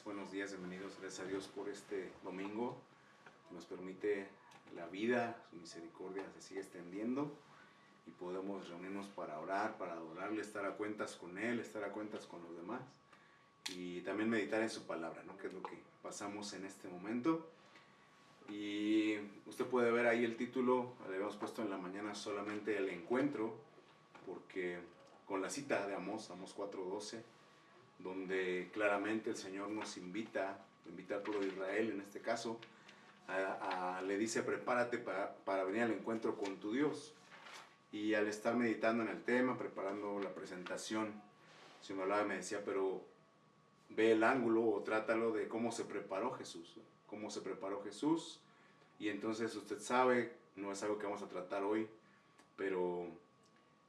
Buenos días, bienvenidos, gracias a Dios por este domingo que nos permite la vida, su misericordia se sigue extendiendo y podemos reunirnos para orar, para adorarle, estar a cuentas con Él, estar a cuentas con los demás y también meditar en su palabra, ¿no? Que es lo que pasamos en este momento. Y usted puede ver ahí el título, le habíamos puesto en la mañana solamente el encuentro, porque con la cita de Amós 4:12, donde claramente el Señor nos invita al pueblo de Israel en este caso, le dice prepárate para venir al encuentro con tu Dios. Y al estar meditando en el tema, preparando la presentación, se me hablaba y me decía, pero ve el ángulo o trátalo de cómo se preparó Jesús, y entonces usted sabe, no es algo que vamos a tratar hoy, pero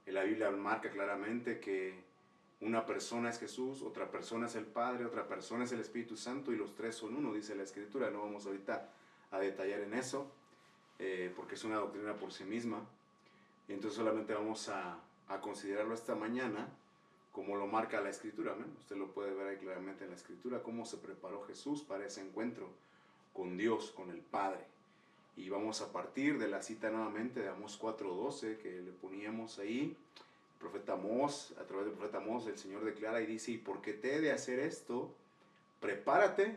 la Biblia marca claramente que una persona es Jesús, otra persona es el Padre, otra persona es el Espíritu Santo y los tres son uno, dice la Escritura. No vamos ahorita a detallar en eso, porque es una doctrina por sí misma. Y entonces solamente vamos a considerarlo esta mañana como lo marca la Escritura. ¿No? Usted lo puede ver ahí claramente en la Escritura, cómo se preparó Jesús para ese encuentro con Dios, con el Padre. Y vamos a partir de la cita nuevamente de Amós 4:12 que le poníamos ahí. Profeta Amós, a través del profeta Amós, el Señor declara y dice, y porque te he de hacer esto, prepárate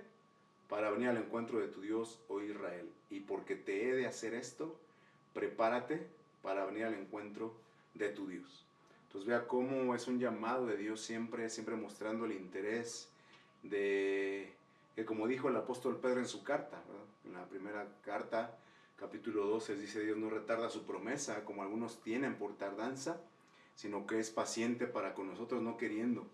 para venir al encuentro de tu Dios, oh Israel. Y porque te he de hacer esto, prepárate para venir al encuentro de tu Dios. Entonces vea cómo es un llamado de Dios siempre mostrando el interés de, que como dijo el apóstol Pedro en su carta, ¿verdad? En la primera carta, capítulo 12, dice, Dios no retarda su promesa, como algunos tienen por tardanza, sino que es paciente para con nosotros, no queriendo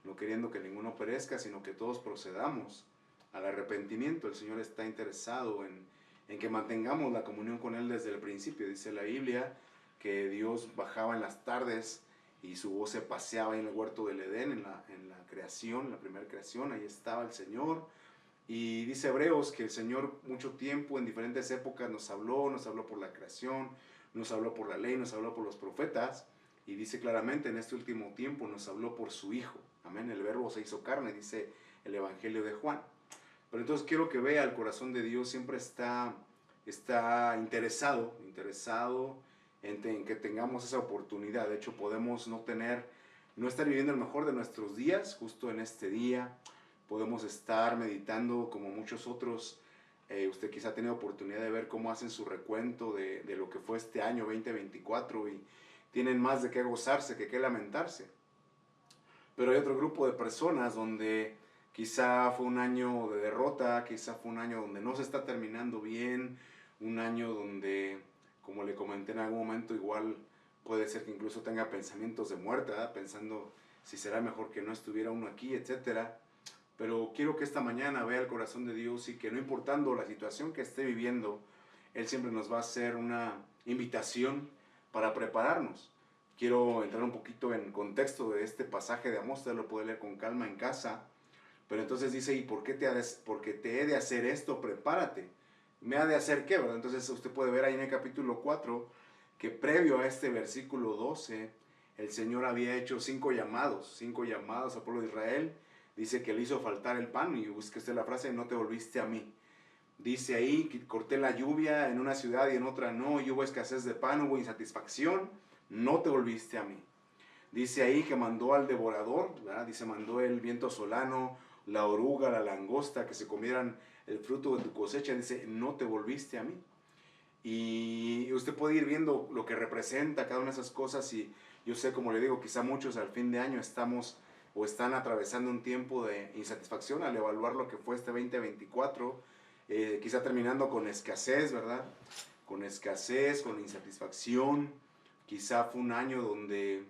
que ninguno perezca, sino que todos procedamos al arrepentimiento. El Señor está interesado en que mantengamos la comunión con Él desde el principio. Dice la Biblia que Dios bajaba en las tardes y su voz se paseaba en el huerto del Edén, en la creación, la primera creación, ahí estaba el Señor. Y dice Hebreos que el Señor mucho tiempo, en diferentes épocas, nos habló por la creación, nos habló por la ley, nos habló por los profetas. Y dice claramente, en este último tiempo nos habló por su Hijo. Amén, el verbo se hizo carne, dice el Evangelio de Juan. Pero entonces quiero que vea, el corazón de Dios siempre está interesado en que tengamos esa oportunidad. De hecho, podemos no estar viviendo el mejor de nuestros días, justo en este día. Podemos estar meditando como muchos otros. Usted quizá ha tenido oportunidad de ver cómo hacen su recuento de lo que fue este año 2024 y tienen más de qué gozarse que qué lamentarse. Pero hay otro grupo de personas donde quizá fue un año de derrota, quizá fue un año donde no se está terminando bien, un año donde, como le comenté en algún momento, igual puede ser que incluso tenga pensamientos de muerte, ¿verdad? Pensando si será mejor que no estuviera uno aquí, etc. Pero quiero que esta mañana vea el corazón de Dios y que no importando la situación que esté viviendo, Él siempre nos va a hacer una invitación para prepararnos. Quiero entrar un poquito en contexto de este pasaje de Amós, usted lo puede leer con calma en casa, pero entonces dice, ¿y porque te he de hacer esto? Prepárate. ¿Me ha de hacer qué? ¿Verdad? Entonces usted puede ver ahí en el capítulo 4 que previo a este versículo 12, el Señor había hecho 5 llamados al pueblo de Israel. Dice que le hizo faltar el pan, y busque usted la frase, no te volviste a mí. Dice ahí que corté la lluvia en una ciudad y en otra no, y hubo escasez de pan, hubo insatisfacción, no te volviste a mí. Dice ahí que mandó al devorador, ¿verdad? Dice, mandó el viento solano, la oruga, la langosta, que se comieran el fruto de tu cosecha. Dice, no te volviste a mí. Y usted puede ir viendo lo que representa cada una de esas cosas, y yo sé, como le digo, quizá muchos al fin de año estamos o están atravesando un tiempo de insatisfacción al evaluar lo que fue este 2024, quizá terminando con escasez, ¿verdad? Con escasez, con insatisfacción. Quizá fue un año donde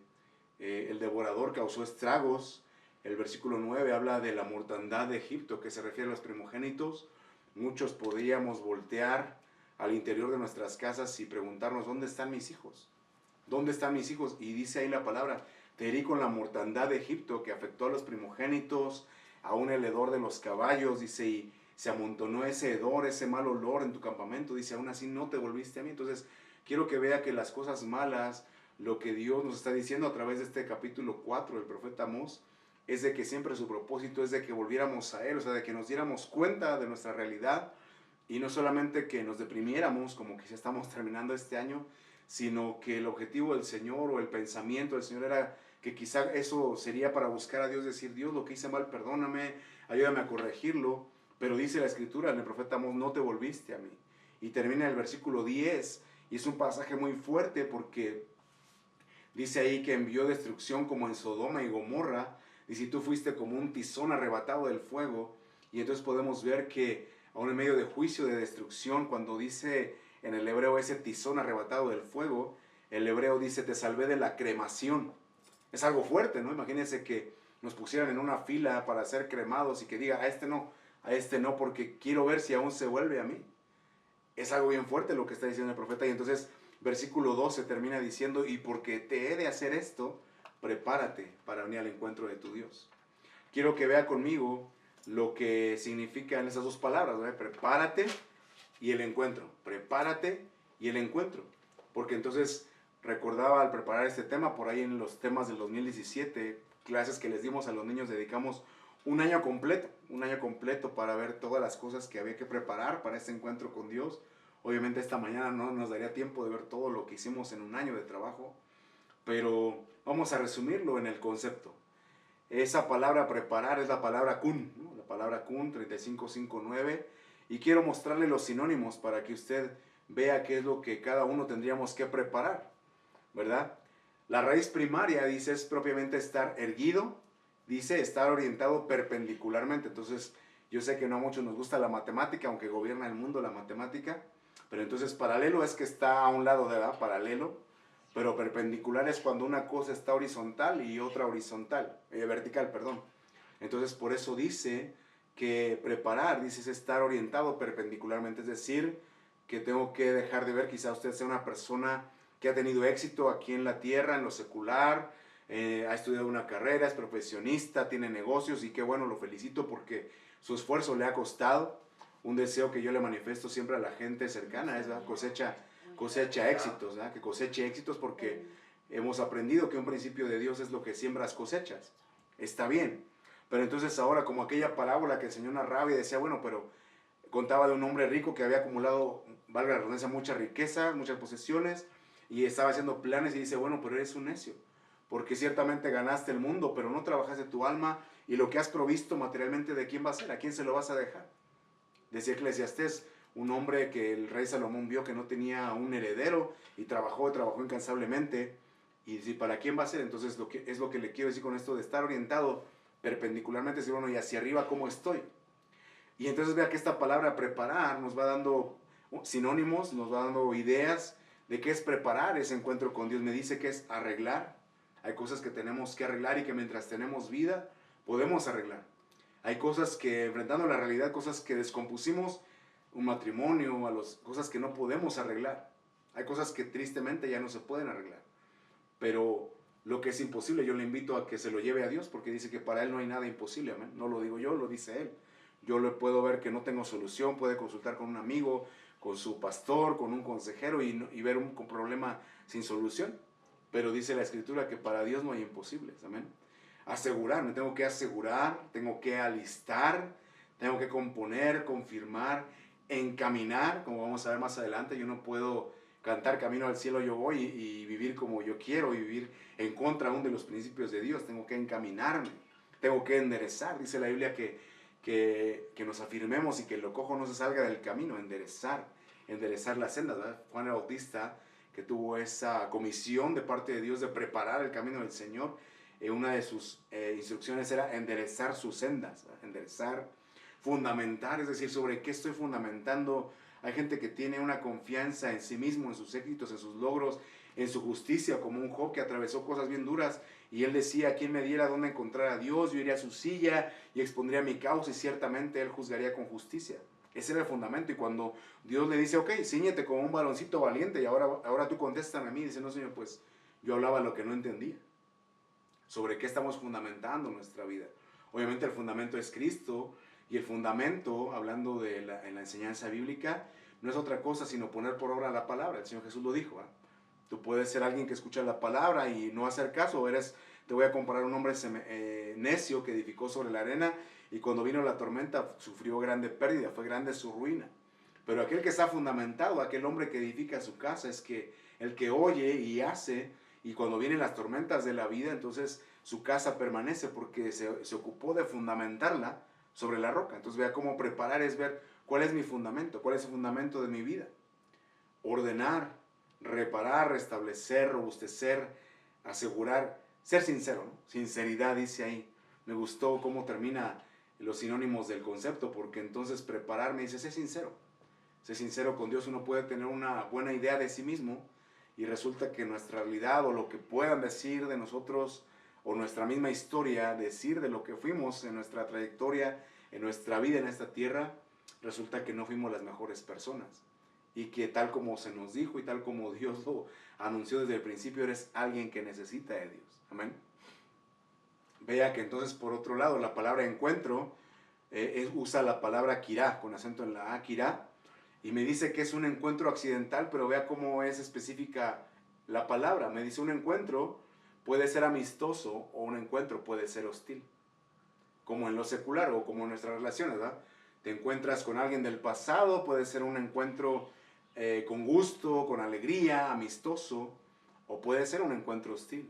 el devorador causó estragos. El versículo 9 habla de la mortandad de Egipto, que se refiere a los primogénitos. Muchos podríamos voltear al interior de nuestras casas y preguntarnos, ¿dónde están mis hijos? ¿Dónde están mis hijos? Y dice ahí la palabra, te herí con la mortandad de Egipto, que afectó a los primogénitos, aún el hedor de los caballos, dice, y se amontonó ese hedor, ese mal olor en tu campamento, dice, aún así no te volviste a mí. Entonces, quiero que vea que las cosas malas, lo que Dios nos está diciendo a través de este capítulo 4 del profeta Amós, es de que siempre su propósito es de que volviéramos a Él, o sea, de que nos diéramos cuenta de nuestra realidad y no solamente que nos deprimiéramos como que ya estamos terminando este año, sino que el objetivo del Señor o el pensamiento del Señor era que quizá eso sería para buscar a Dios, decir, Dios, lo que hice mal, perdóname, ayúdame a corregirlo. Pero dice la Escritura en el profeta Amós, no te volviste a mí. Y termina el versículo 10, y es un pasaje muy fuerte porque dice ahí que envió destrucción como en Sodoma y Gomorra, y si tú fuiste como un tizón arrebatado del fuego, y entonces podemos ver que aún en medio de juicio, de destrucción, cuando dice en el hebreo ese tizón arrebatado del fuego, el hebreo dice, te salvé de la cremación. Es algo fuerte, ¿no? Imagínense que nos pusieran en una fila para ser cremados y que diga, a este no, porque quiero ver si aún se vuelve a mí. Es algo bien fuerte lo que está diciendo el profeta. Y entonces, versículo 12 termina diciendo, y porque te he de hacer esto, prepárate para venir al encuentro de tu Dios. Quiero que vea conmigo lo que significan esas dos palabras, ¿verdad? Prepárate y el encuentro. Prepárate y el encuentro. Porque entonces recordaba al preparar este tema, por ahí en los temas del 2017, clases que les dimos a los niños, dedicamos un año completo para ver todas las cosas que había que preparar para este encuentro con Dios. Obviamente esta mañana no nos daría tiempo de ver todo lo que hicimos en un año de trabajo, pero vamos a resumirlo en el concepto. Esa palabra preparar es la palabra kun, ¿no? La palabra kun 3559, y quiero mostrarle los sinónimos para que usted vea qué es lo que cada uno tendríamos que preparar, ¿verdad? La raíz primaria, dice, es propiamente estar erguido, dice estar orientado perpendicularmente. Entonces, yo sé que no a muchos nos gusta la matemática, aunque gobierna el mundo la matemática, pero entonces paralelo es que está a un lado de la paralelo, pero perpendicular es cuando una cosa está horizontal y otra vertical, perdón. Entonces, por eso dice que preparar, dice, es estar orientado perpendicularmente, es decir, que tengo que dejar de ver, quizá usted sea una persona que ha tenido éxito aquí en la tierra, en lo secular, ha estudiado una carrera, es profesionista, tiene negocios, y qué bueno, lo felicito porque su esfuerzo le ha costado. Un deseo que yo le manifiesto siempre a la gente cercana es la cosecha éxitos, ¿verdad? Que coseche éxitos, porque hemos aprendido que un principio de Dios es lo que siembras cosechas. Está bien, pero entonces ahora, como aquella parábola que el Señor narraba y decía, bueno, pero contaba de un hombre rico que había acumulado, valga la redundancia, mucha riqueza, muchas posesiones, y estaba haciendo planes, y dice, bueno, pero eres un necio, porque ciertamente ganaste el mundo, pero no trabajaste tu alma, y lo que has provisto materialmente, ¿de quién va a ser? ¿A quién se lo vas a dejar? Decía Eclesiastés, un hombre que el rey Salomón vio que no tenía un heredero, y trabajó incansablemente, y dice, ¿para quién va a ser? Entonces es lo que le quiero decir con esto de estar orientado perpendicularmente, decir, bueno, y hacia arriba, ¿cómo estoy? Y entonces vea que esta palabra preparar nos va dando sinónimos, nos va dando ideas de qué es preparar ese encuentro con Dios. Me dice que es arreglar. Hay cosas que tenemos que arreglar y que mientras tenemos vida podemos arreglar. Hay cosas que, enfrentando la realidad, cosas que descompusimos, un matrimonio, cosas que no podemos arreglar. Hay cosas que tristemente ya no se pueden arreglar. Pero lo que es imposible, yo le invito a que se lo lleve a Dios, porque dice que para Él no hay nada imposible. Amén. No lo digo yo, lo dice Él. Yo le puedo ver que no tengo solución, puede consultar con un amigo, con su pastor, con un consejero, y ver un problema sin solución. Pero dice la Escritura que para Dios no hay imposibles. Amén. Me tengo que asegurar, tengo que alistar, tengo que componer, confirmar, encaminar, como vamos a ver más adelante. Yo no puedo cantar camino al cielo yo voy y vivir como yo quiero y vivir en contra aún de los principios de Dios. Tengo que encaminarme, tengo que enderezar. Dice la Biblia que nos afirmemos y que lo cojo no se salga del camino, enderezar las sendas, ¿verdad? Juan el Bautista, que tuvo esa comisión de parte de Dios de preparar el camino del Señor, una de sus instrucciones era enderezar sus sendas, ¿verdad? Enderezar, fundamentar, es decir, sobre qué estoy fundamentando. Hay gente que tiene una confianza en sí mismo, en sus éxitos, en sus logros, en su justicia, como un Job que atravesó cosas bien duras, y él decía, ¿quién me diera dónde encontrar a Dios? Yo iría a su silla y expondría mi causa, y ciertamente él juzgaría con justicia. Ese era el fundamento. Y cuando Dios le dice, ok, cíñete como un varoncito valiente, y ahora tú contestas a mí, dice, no, Señor, pues yo hablaba lo que no entendía. ¿Sobre qué estamos fundamentando nuestra vida? Obviamente el fundamento es Cristo, y el fundamento, hablando en la enseñanza bíblica, no es otra cosa sino poner por obra la palabra. El Señor Jesús lo dijo, ¿eh? Tú puedes ser alguien que escucha la palabra y no hacer caso, eres te voy a comparar a un hombre necio que edificó sobre la arena y cuando vino la tormenta sufrió grande pérdida, fue grande su ruina. Pero aquel que está fundamentado, aquel hombre que edifica su casa, es que el que oye y hace, y cuando vienen las tormentas de la vida, entonces su casa permanece porque se ocupó de fundamentarla sobre la roca. Entonces vea cómo preparar es ver cuál es mi fundamento, cuál es el fundamento de mi vida. Ordenar, reparar, restablecer, robustecer, asegurar, ser sincero, ¿no? Sinceridad dice ahí. Me gustó cómo termina los sinónimos del concepto, porque entonces prepararme dice, sé sincero con Dios. Uno puede tener una buena idea de sí mismo y resulta que nuestra realidad o lo que puedan decir de nosotros o nuestra misma historia, decir de lo que fuimos en nuestra trayectoria, en nuestra vida en esta tierra, resulta que no fuimos las mejores personas. Y que tal como se nos dijo y tal como Dios lo anunció desde el principio, eres alguien que necesita de Dios. Amén. Vea que entonces por otro lado la palabra encuentro usa la palabra kirá, con acento en la A, kirá, y me dice que es un encuentro accidental, pero vea cómo es específica la palabra. Me dice un encuentro puede ser amistoso o un encuentro puede ser hostil, como en lo secular o como en nuestras relaciones, ¿verdad? Te encuentras con alguien del pasado, puede ser un encuentro con gusto, con alegría, amistoso, o puede ser un encuentro hostil.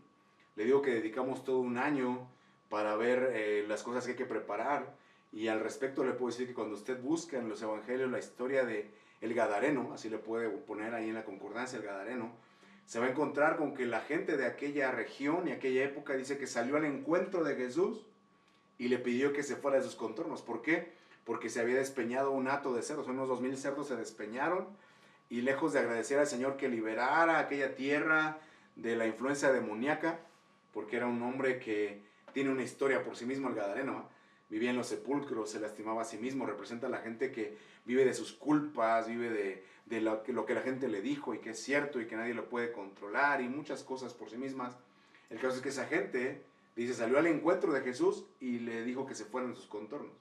Le digo que dedicamos todo un año para ver las cosas que hay que preparar, y al respecto le puedo decir que cuando usted busca en los evangelios la historia de el Gadareno, así le puede poner ahí en la concordancia el Gadareno, se va a encontrar con que la gente de aquella región y aquella época dice que salió al encuentro de Jesús y le pidió que se fuera de sus contornos. ¿Por qué? Porque se había despeñado un hato de cerdos, unos 2000 cerdos se despeñaron, y lejos de agradecer al Señor que liberara aquella tierra de la influencia demoníaca, porque era un hombre que tiene una historia por sí mismo, el Gadareno, ¿eh? Vivía en los sepulcros, se lastimaba a sí mismo, representa a la gente que vive de sus culpas, vive de lo que la gente le dijo y que es cierto y que nadie lo puede controlar y muchas cosas por sí mismas. El caso es que esa gente, dice, salió al encuentro de Jesús y le dijo que se fueran en sus contornos.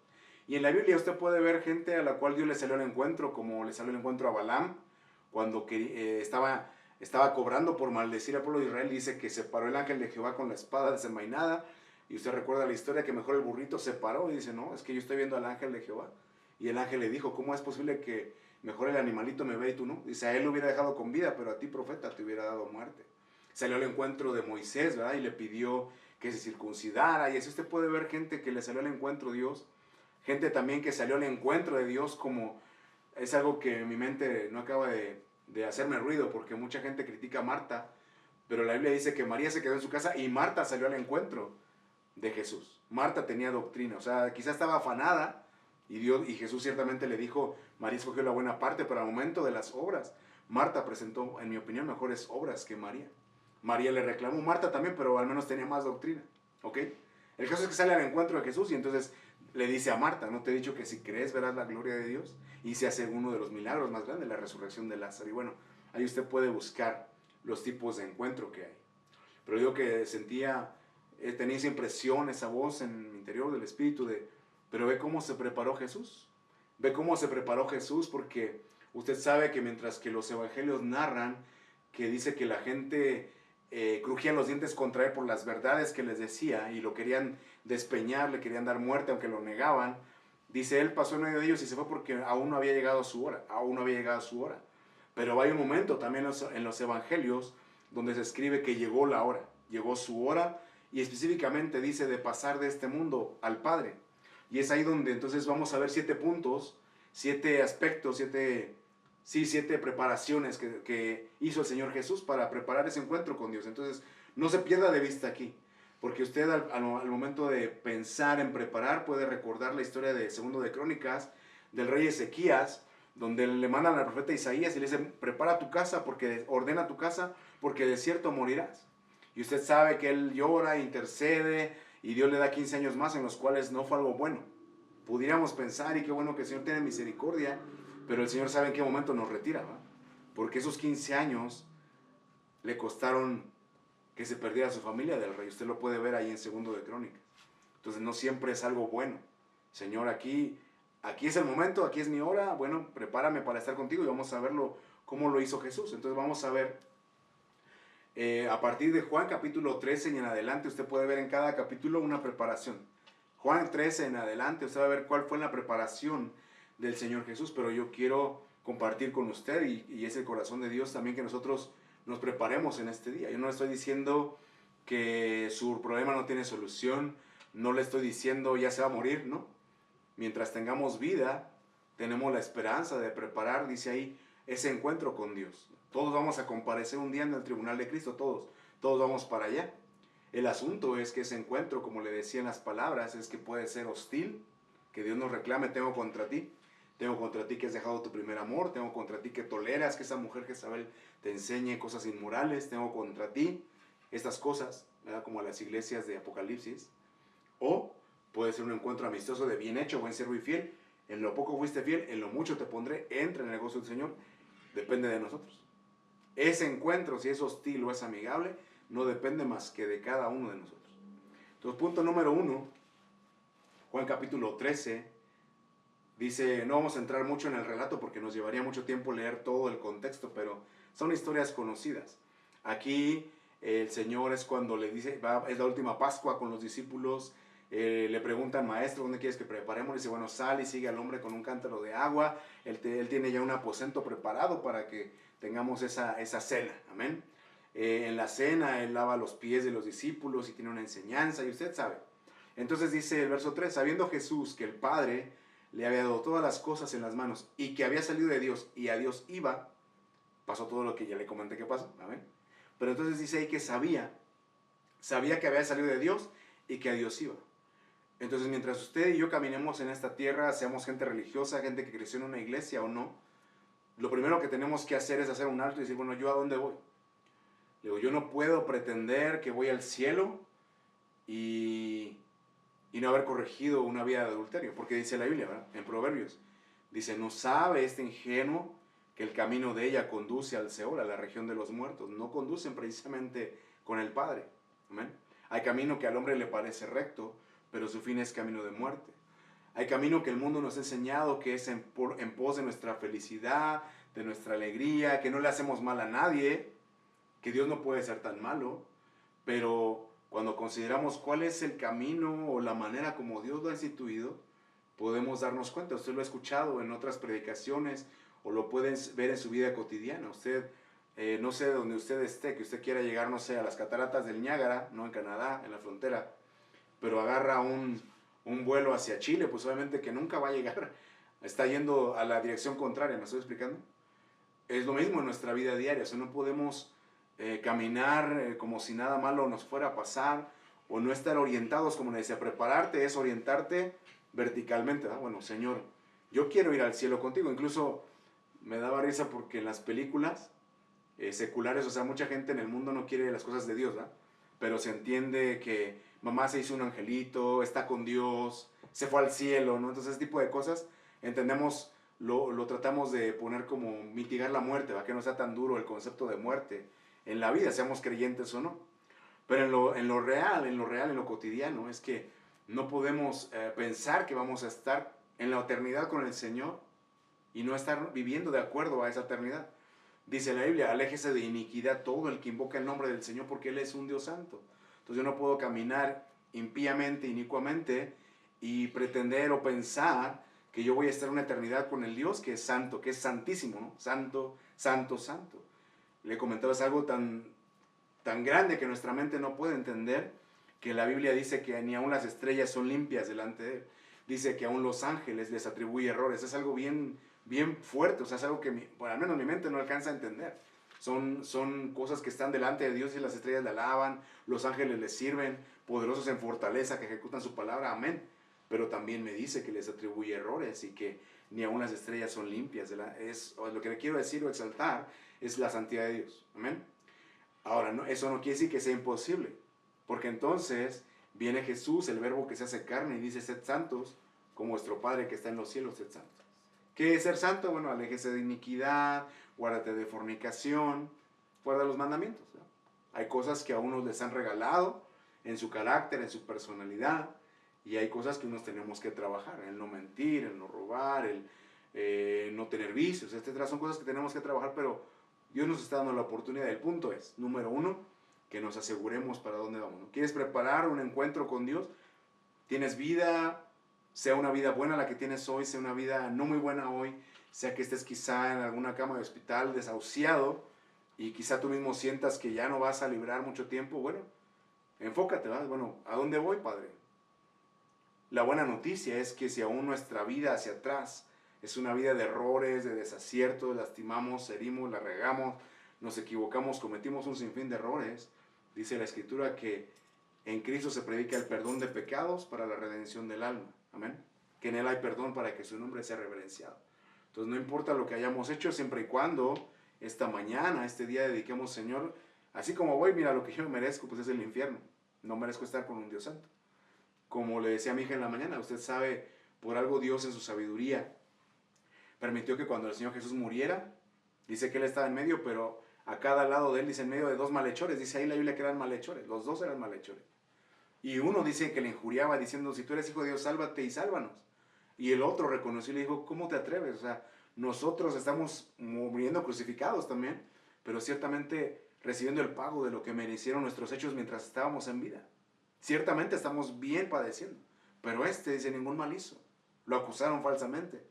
Y en la Biblia usted puede ver gente a la cual Dios le salió al encuentro, como le salió al encuentro a Balaam, cuando estaba cobrando por maldecir al pueblo de Israel. Dice que se paró el ángel de Jehová con la espada desenvainada. Y usted recuerda la historia que mejor el burrito se paró y dice, no, es que yo estoy viendo al ángel de Jehová. Y el ángel le dijo, ¿cómo es posible que mejor el animalito me ve y tú no? Dice, a él lo hubiera dejado con vida, pero a ti, profeta, te hubiera dado muerte. Salió al encuentro de Moisés, ¿verdad? Y le pidió que se circuncidara. Y así usted puede ver gente que le salió al encuentro a Dios. Gente también que salió al encuentro de Dios, como es algo que en mi mente no acaba de hacerme ruido, porque mucha gente critica a Marta, pero la Biblia dice que María se quedó en su casa y Marta salió al encuentro de Jesús. Marta tenía doctrina, o sea, quizás estaba afanada y Jesús ciertamente le dijo, María escogió la buena parte, pero al momento de las obras, Marta presentó, en mi opinión, mejores obras que María. María le reclamó, Marta también, pero al menos tenía más doctrina, ¿ok? El caso es que sale al encuentro de Jesús y entonces le dice a Marta, ¿no te he dicho que si crees verás la gloria de Dios? Y se hace uno de los milagros más grandes, la resurrección de Lázaro. Y bueno, ahí usted puede buscar los tipos de encuentro que hay. Pero yo que tenía esa impresión, esa voz en mi interior del Espíritu pero ve cómo se preparó Jesús. Ve cómo se preparó Jesús, porque usted sabe que mientras que los evangelios narran que dice que la gente crujía los dientes contra él por las verdades que les decía y lo querían despeñar, le querían dar muerte aunque lo negaban, dice, él pasó en medio de ellos y se fue porque aún no había llegado su hora, aún no había llegado su hora. Pero hay un momento también en los evangelios donde se escribe que llegó la hora, llegó su hora, y específicamente dice de pasar de este mundo al Padre. Y es ahí donde entonces vamos a ver 7 puntos, 7 aspectos, 7 preparaciones que hizo el Señor Jesús para preparar ese encuentro con Dios. Entonces, no se pierda de vista aquí, porque usted al momento de pensar en preparar puede recordar la historia de Segundo de Crónicas, del rey Ezequías, donde le mandan al profeta Isaías y le dicen, prepara tu casa, ordena tu casa, porque de cierto morirás. Y usted sabe que él llora, intercede, y Dios le da 15 años más en los cuales no fue algo bueno. Pudiéramos pensar, y qué bueno que el Señor tiene misericordia, pero el Señor sabe en qué momento nos retira, ¿va? Porque esos 15 años le costaron que se perdiera su familia del rey. Usted lo puede ver ahí en Segundo de Crónicas. Entonces no siempre es algo bueno. Señor, aquí es el momento, aquí es mi hora, bueno, prepárame para estar contigo y vamos a verlo cómo lo hizo Jesús. Entonces vamos a ver A partir de Juan capítulo 13 y en adelante, usted puede ver en cada capítulo una preparación. Juan 13 en adelante, usted va a ver cuál fue la preparación del Señor Jesús, pero yo quiero compartir con usted, y es el corazón de Dios también, que nosotros nos preparemos en este día. Yo no le estoy diciendo que su problema no tiene solución, no le estoy diciendo ya se va a morir, ¿no? Mientras tengamos vida, tenemos la esperanza de preparar, dice ahí, ese encuentro con Dios. Todos vamos a comparecer un día en el tribunal de Cristo, todos vamos para allá. El asunto es que ese encuentro, como le decía en las palabras, es que puede ser hostil, que Dios nos reclame, tengo contra ti que has dejado tu primer amor, tengo contra ti que toleras que esa mujer Jezabel te enseñe cosas inmorales, tengo contra ti estas cosas, ¿verdad? Como las iglesias de Apocalipsis. O puede ser un encuentro amistoso de bien hecho, buen siervo y fiel, en lo poco fuiste fiel, en lo mucho te pondré, entra en el negocio del Señor, depende de nosotros. Ese encuentro, si es hostil o es amigable, no depende más que de cada uno de nosotros. Entonces, punto número 1, Juan capítulo 13, dice, no vamos a entrar mucho en el relato porque nos llevaría mucho tiempo leer todo el contexto, pero son historias conocidas. Aquí el Señor es cuando le dice, es la última Pascua con los discípulos, le preguntan, maestro, ¿dónde quieres que preparemos? Dice, bueno, sal y sigue al hombre con un cántaro de agua. Él tiene ya un aposento preparado para que tengamos esa cena, amén. En la cena él lava los pies de los discípulos y tiene una enseñanza, y usted sabe. Entonces dice el verso 3, sabiendo Jesús que el Padre le había dado todas las cosas en las manos y que había salido de Dios y a Dios iba, pasó todo lo que ya le comenté que pasó, amén. Pero entonces dice ahí que sabía que había salido de Dios y que a Dios iba. Entonces, mientras usted y yo caminemos en esta tierra, seamos gente religiosa, gente que creció en una iglesia o no, lo primero que tenemos que hacer es hacer un alto y decir, bueno, ¿yo a dónde voy? Le digo, yo no puedo pretender que voy al cielo y no haber corregido una vida de adulterio, porque dice la Biblia, ¿verdad? En Proverbios, dice, no sabe este ingenuo que el camino de ella conduce al Seol, a la región de los muertos. No conducen precisamente con el Padre. ¿Amén? Hay camino que al hombre le parece recto, pero su fin es camino de muerte. Hay camino que el mundo nos ha enseñado que es en pos de nuestra felicidad, de nuestra alegría, que no le hacemos mal a nadie, que Dios no puede ser tan malo, pero cuando consideramos cuál es el camino o la manera como Dios lo ha instituido, podemos darnos cuenta. Usted lo ha escuchado en otras predicaciones o lo pueden ver en su vida cotidiana. Usted, no sé de donde usted esté, que usted quiera llegar, no sé, a las cataratas del Niágara, no en Canadá, en la frontera, pero agarra un vuelo hacia Chile, pues obviamente que nunca va a llegar, está yendo a la dirección contraria, ¿me estoy explicando? Es lo mismo en nuestra vida diaria, o sea, no podemos caminar como si nada malo nos fuera a pasar, o no estar orientados, como le decía, prepararte es orientarte verticalmente, ¿verdad? Bueno, Señor, yo quiero ir al cielo contigo. Incluso me daba risa porque en las películas seculares, o sea, mucha gente en el mundo no quiere las cosas de Dios, ¿verdad? Pero se entiende que mamá se hizo un angelito, está con Dios, se fue al cielo, ¿no? Entonces, ese tipo de cosas, entendemos, lo tratamos de poner como mitigar la muerte, ¿verdad? Que no sea tan duro el concepto de muerte en la vida, seamos creyentes o no. Pero en lo real, en lo cotidiano, es que no podemos pensar que vamos a estar en la eternidad con el Señor y no estar viviendo de acuerdo a esa eternidad. Dice la Biblia, aléjese de iniquidad todo el que invoca el nombre del Señor porque Él es un Dios santo. Entonces yo no puedo caminar impíamente, inicuamente y pretender o pensar que yo voy a estar una eternidad con el Dios que es santo, que es santísimo, ¿no? Santo, santo, santo. Le comentaba, es algo tan grande que nuestra mente no puede entender, que la Biblia dice que ni aun las estrellas son limpias delante de Él. Dice que aun los ángeles les atribuye errores. Es algo bien fuerte, o sea, es algo que al menos mi mente no alcanza a entender. Son cosas que están delante de Dios y las estrellas le alaban, los ángeles les sirven, poderosos en fortaleza que ejecutan su palabra, amén. Pero también me dice que les atribuye errores y que ni aun las estrellas son limpias. Lo que le quiero decir o exaltar es la santidad de Dios, amén. Ahora, no, eso no quiere decir que sea imposible, porque entonces viene Jesús, el verbo que se hace carne, y dice, sed santos, como vuestro Padre que está en los cielos, sed santos. ¿Qué es ser santo? Bueno, aléjese de iniquidad, guárdate de fornicación, guarda los mandamientos, ¿no? Hay cosas que a unos les han regalado en su carácter, en su personalidad, y hay cosas que unos tenemos que trabajar, el no mentir, el no robar, el no tener vicios, etcétera. Son cosas que tenemos que trabajar, pero Dios nos está dando la oportunidad. El punto es, número uno, que nos aseguremos para dónde vamos, ¿no? ¿Quieres preparar un encuentro con Dios? ¿Tienes vida? Sea una vida buena la que tienes hoy, sea una vida no muy buena hoy, sea que estés quizá en alguna cama de hospital desahuciado y quizá tú mismo sientas que ya no vas a librar mucho tiempo. Bueno, enfócate, ¿verdad? Bueno, ¿a dónde voy, Padre? La buena noticia es que si aún nuestra vida hacia atrás es una vida de errores, de desaciertos, lastimamos, herimos, la regamos, nos equivocamos, cometimos un sinfín de errores, dice la Escritura que en Cristo se predica el perdón de pecados para la redención del alma. Amén. Que en Él hay perdón para que su nombre sea reverenciado. Entonces no importa lo que hayamos hecho, siempre y cuando esta mañana, este día dediquemos, Señor, así como voy, mira, lo que yo merezco, pues es el infierno. No merezco estar con un Dios santo. Como le decía a mi hija en la mañana, usted sabe, por algo Dios en su sabiduría permitió que cuando el Señor Jesús muriera, dice que Él estaba en medio, pero a cada lado de Él, dice en medio de dos malhechores, dice ahí la Biblia que eran malhechores, los dos eran malhechores. Y uno dice que le injuriaba diciendo, si tú eres hijo de Dios, sálvate y sálvanos. Y el otro reconoció y le dijo, ¿cómo te atreves? O sea, nosotros estamos muriendo crucificados también, pero ciertamente recibiendo el pago de lo que merecieron nuestros hechos mientras estábamos en vida. Ciertamente estamos bien padeciendo, pero dice, ningún mal hizo. Lo acusaron falsamente.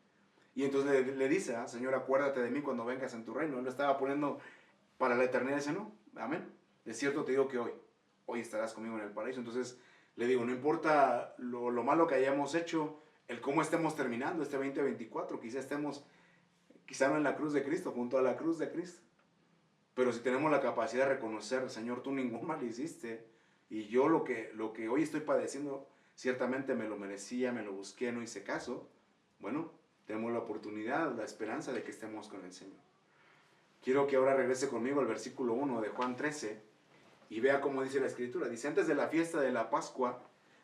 Y entonces le dice, Señor, acuérdate de mí cuando vengas en tu reino. Él lo estaba poniendo para la eternidad. Dice, no, amén. De cierto te digo que hoy estarás conmigo en el paraíso. Entonces le digo, no importa lo malo que hayamos hecho, el cómo estemos terminando este 2024, quizá no en la cruz de Cristo, junto a la cruz de Cristo. Pero si tenemos la capacidad de reconocer, Señor, tú ningún mal hiciste, y yo lo que hoy estoy padeciendo, ciertamente me lo merecía, me lo busqué, no hice caso, bueno, tenemos la oportunidad, la esperanza de que estemos con el Señor. Quiero que ahora regrese conmigo al versículo 1 de Juan 13 y vea cómo dice la Escritura. Dice, antes de la fiesta de la Pascua,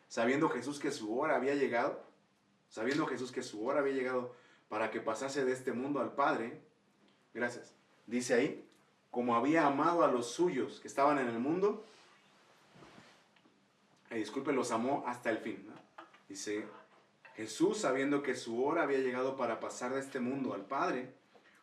sabiendo Jesús que su hora había llegado, para que pasase de este mundo al Padre, gracias, dice ahí, como había amado a los suyos que estaban en el mundo, los amó hasta el fin, ¿no? Dice, Jesús, sabiendo que su hora había llegado para pasar de este mundo al Padre,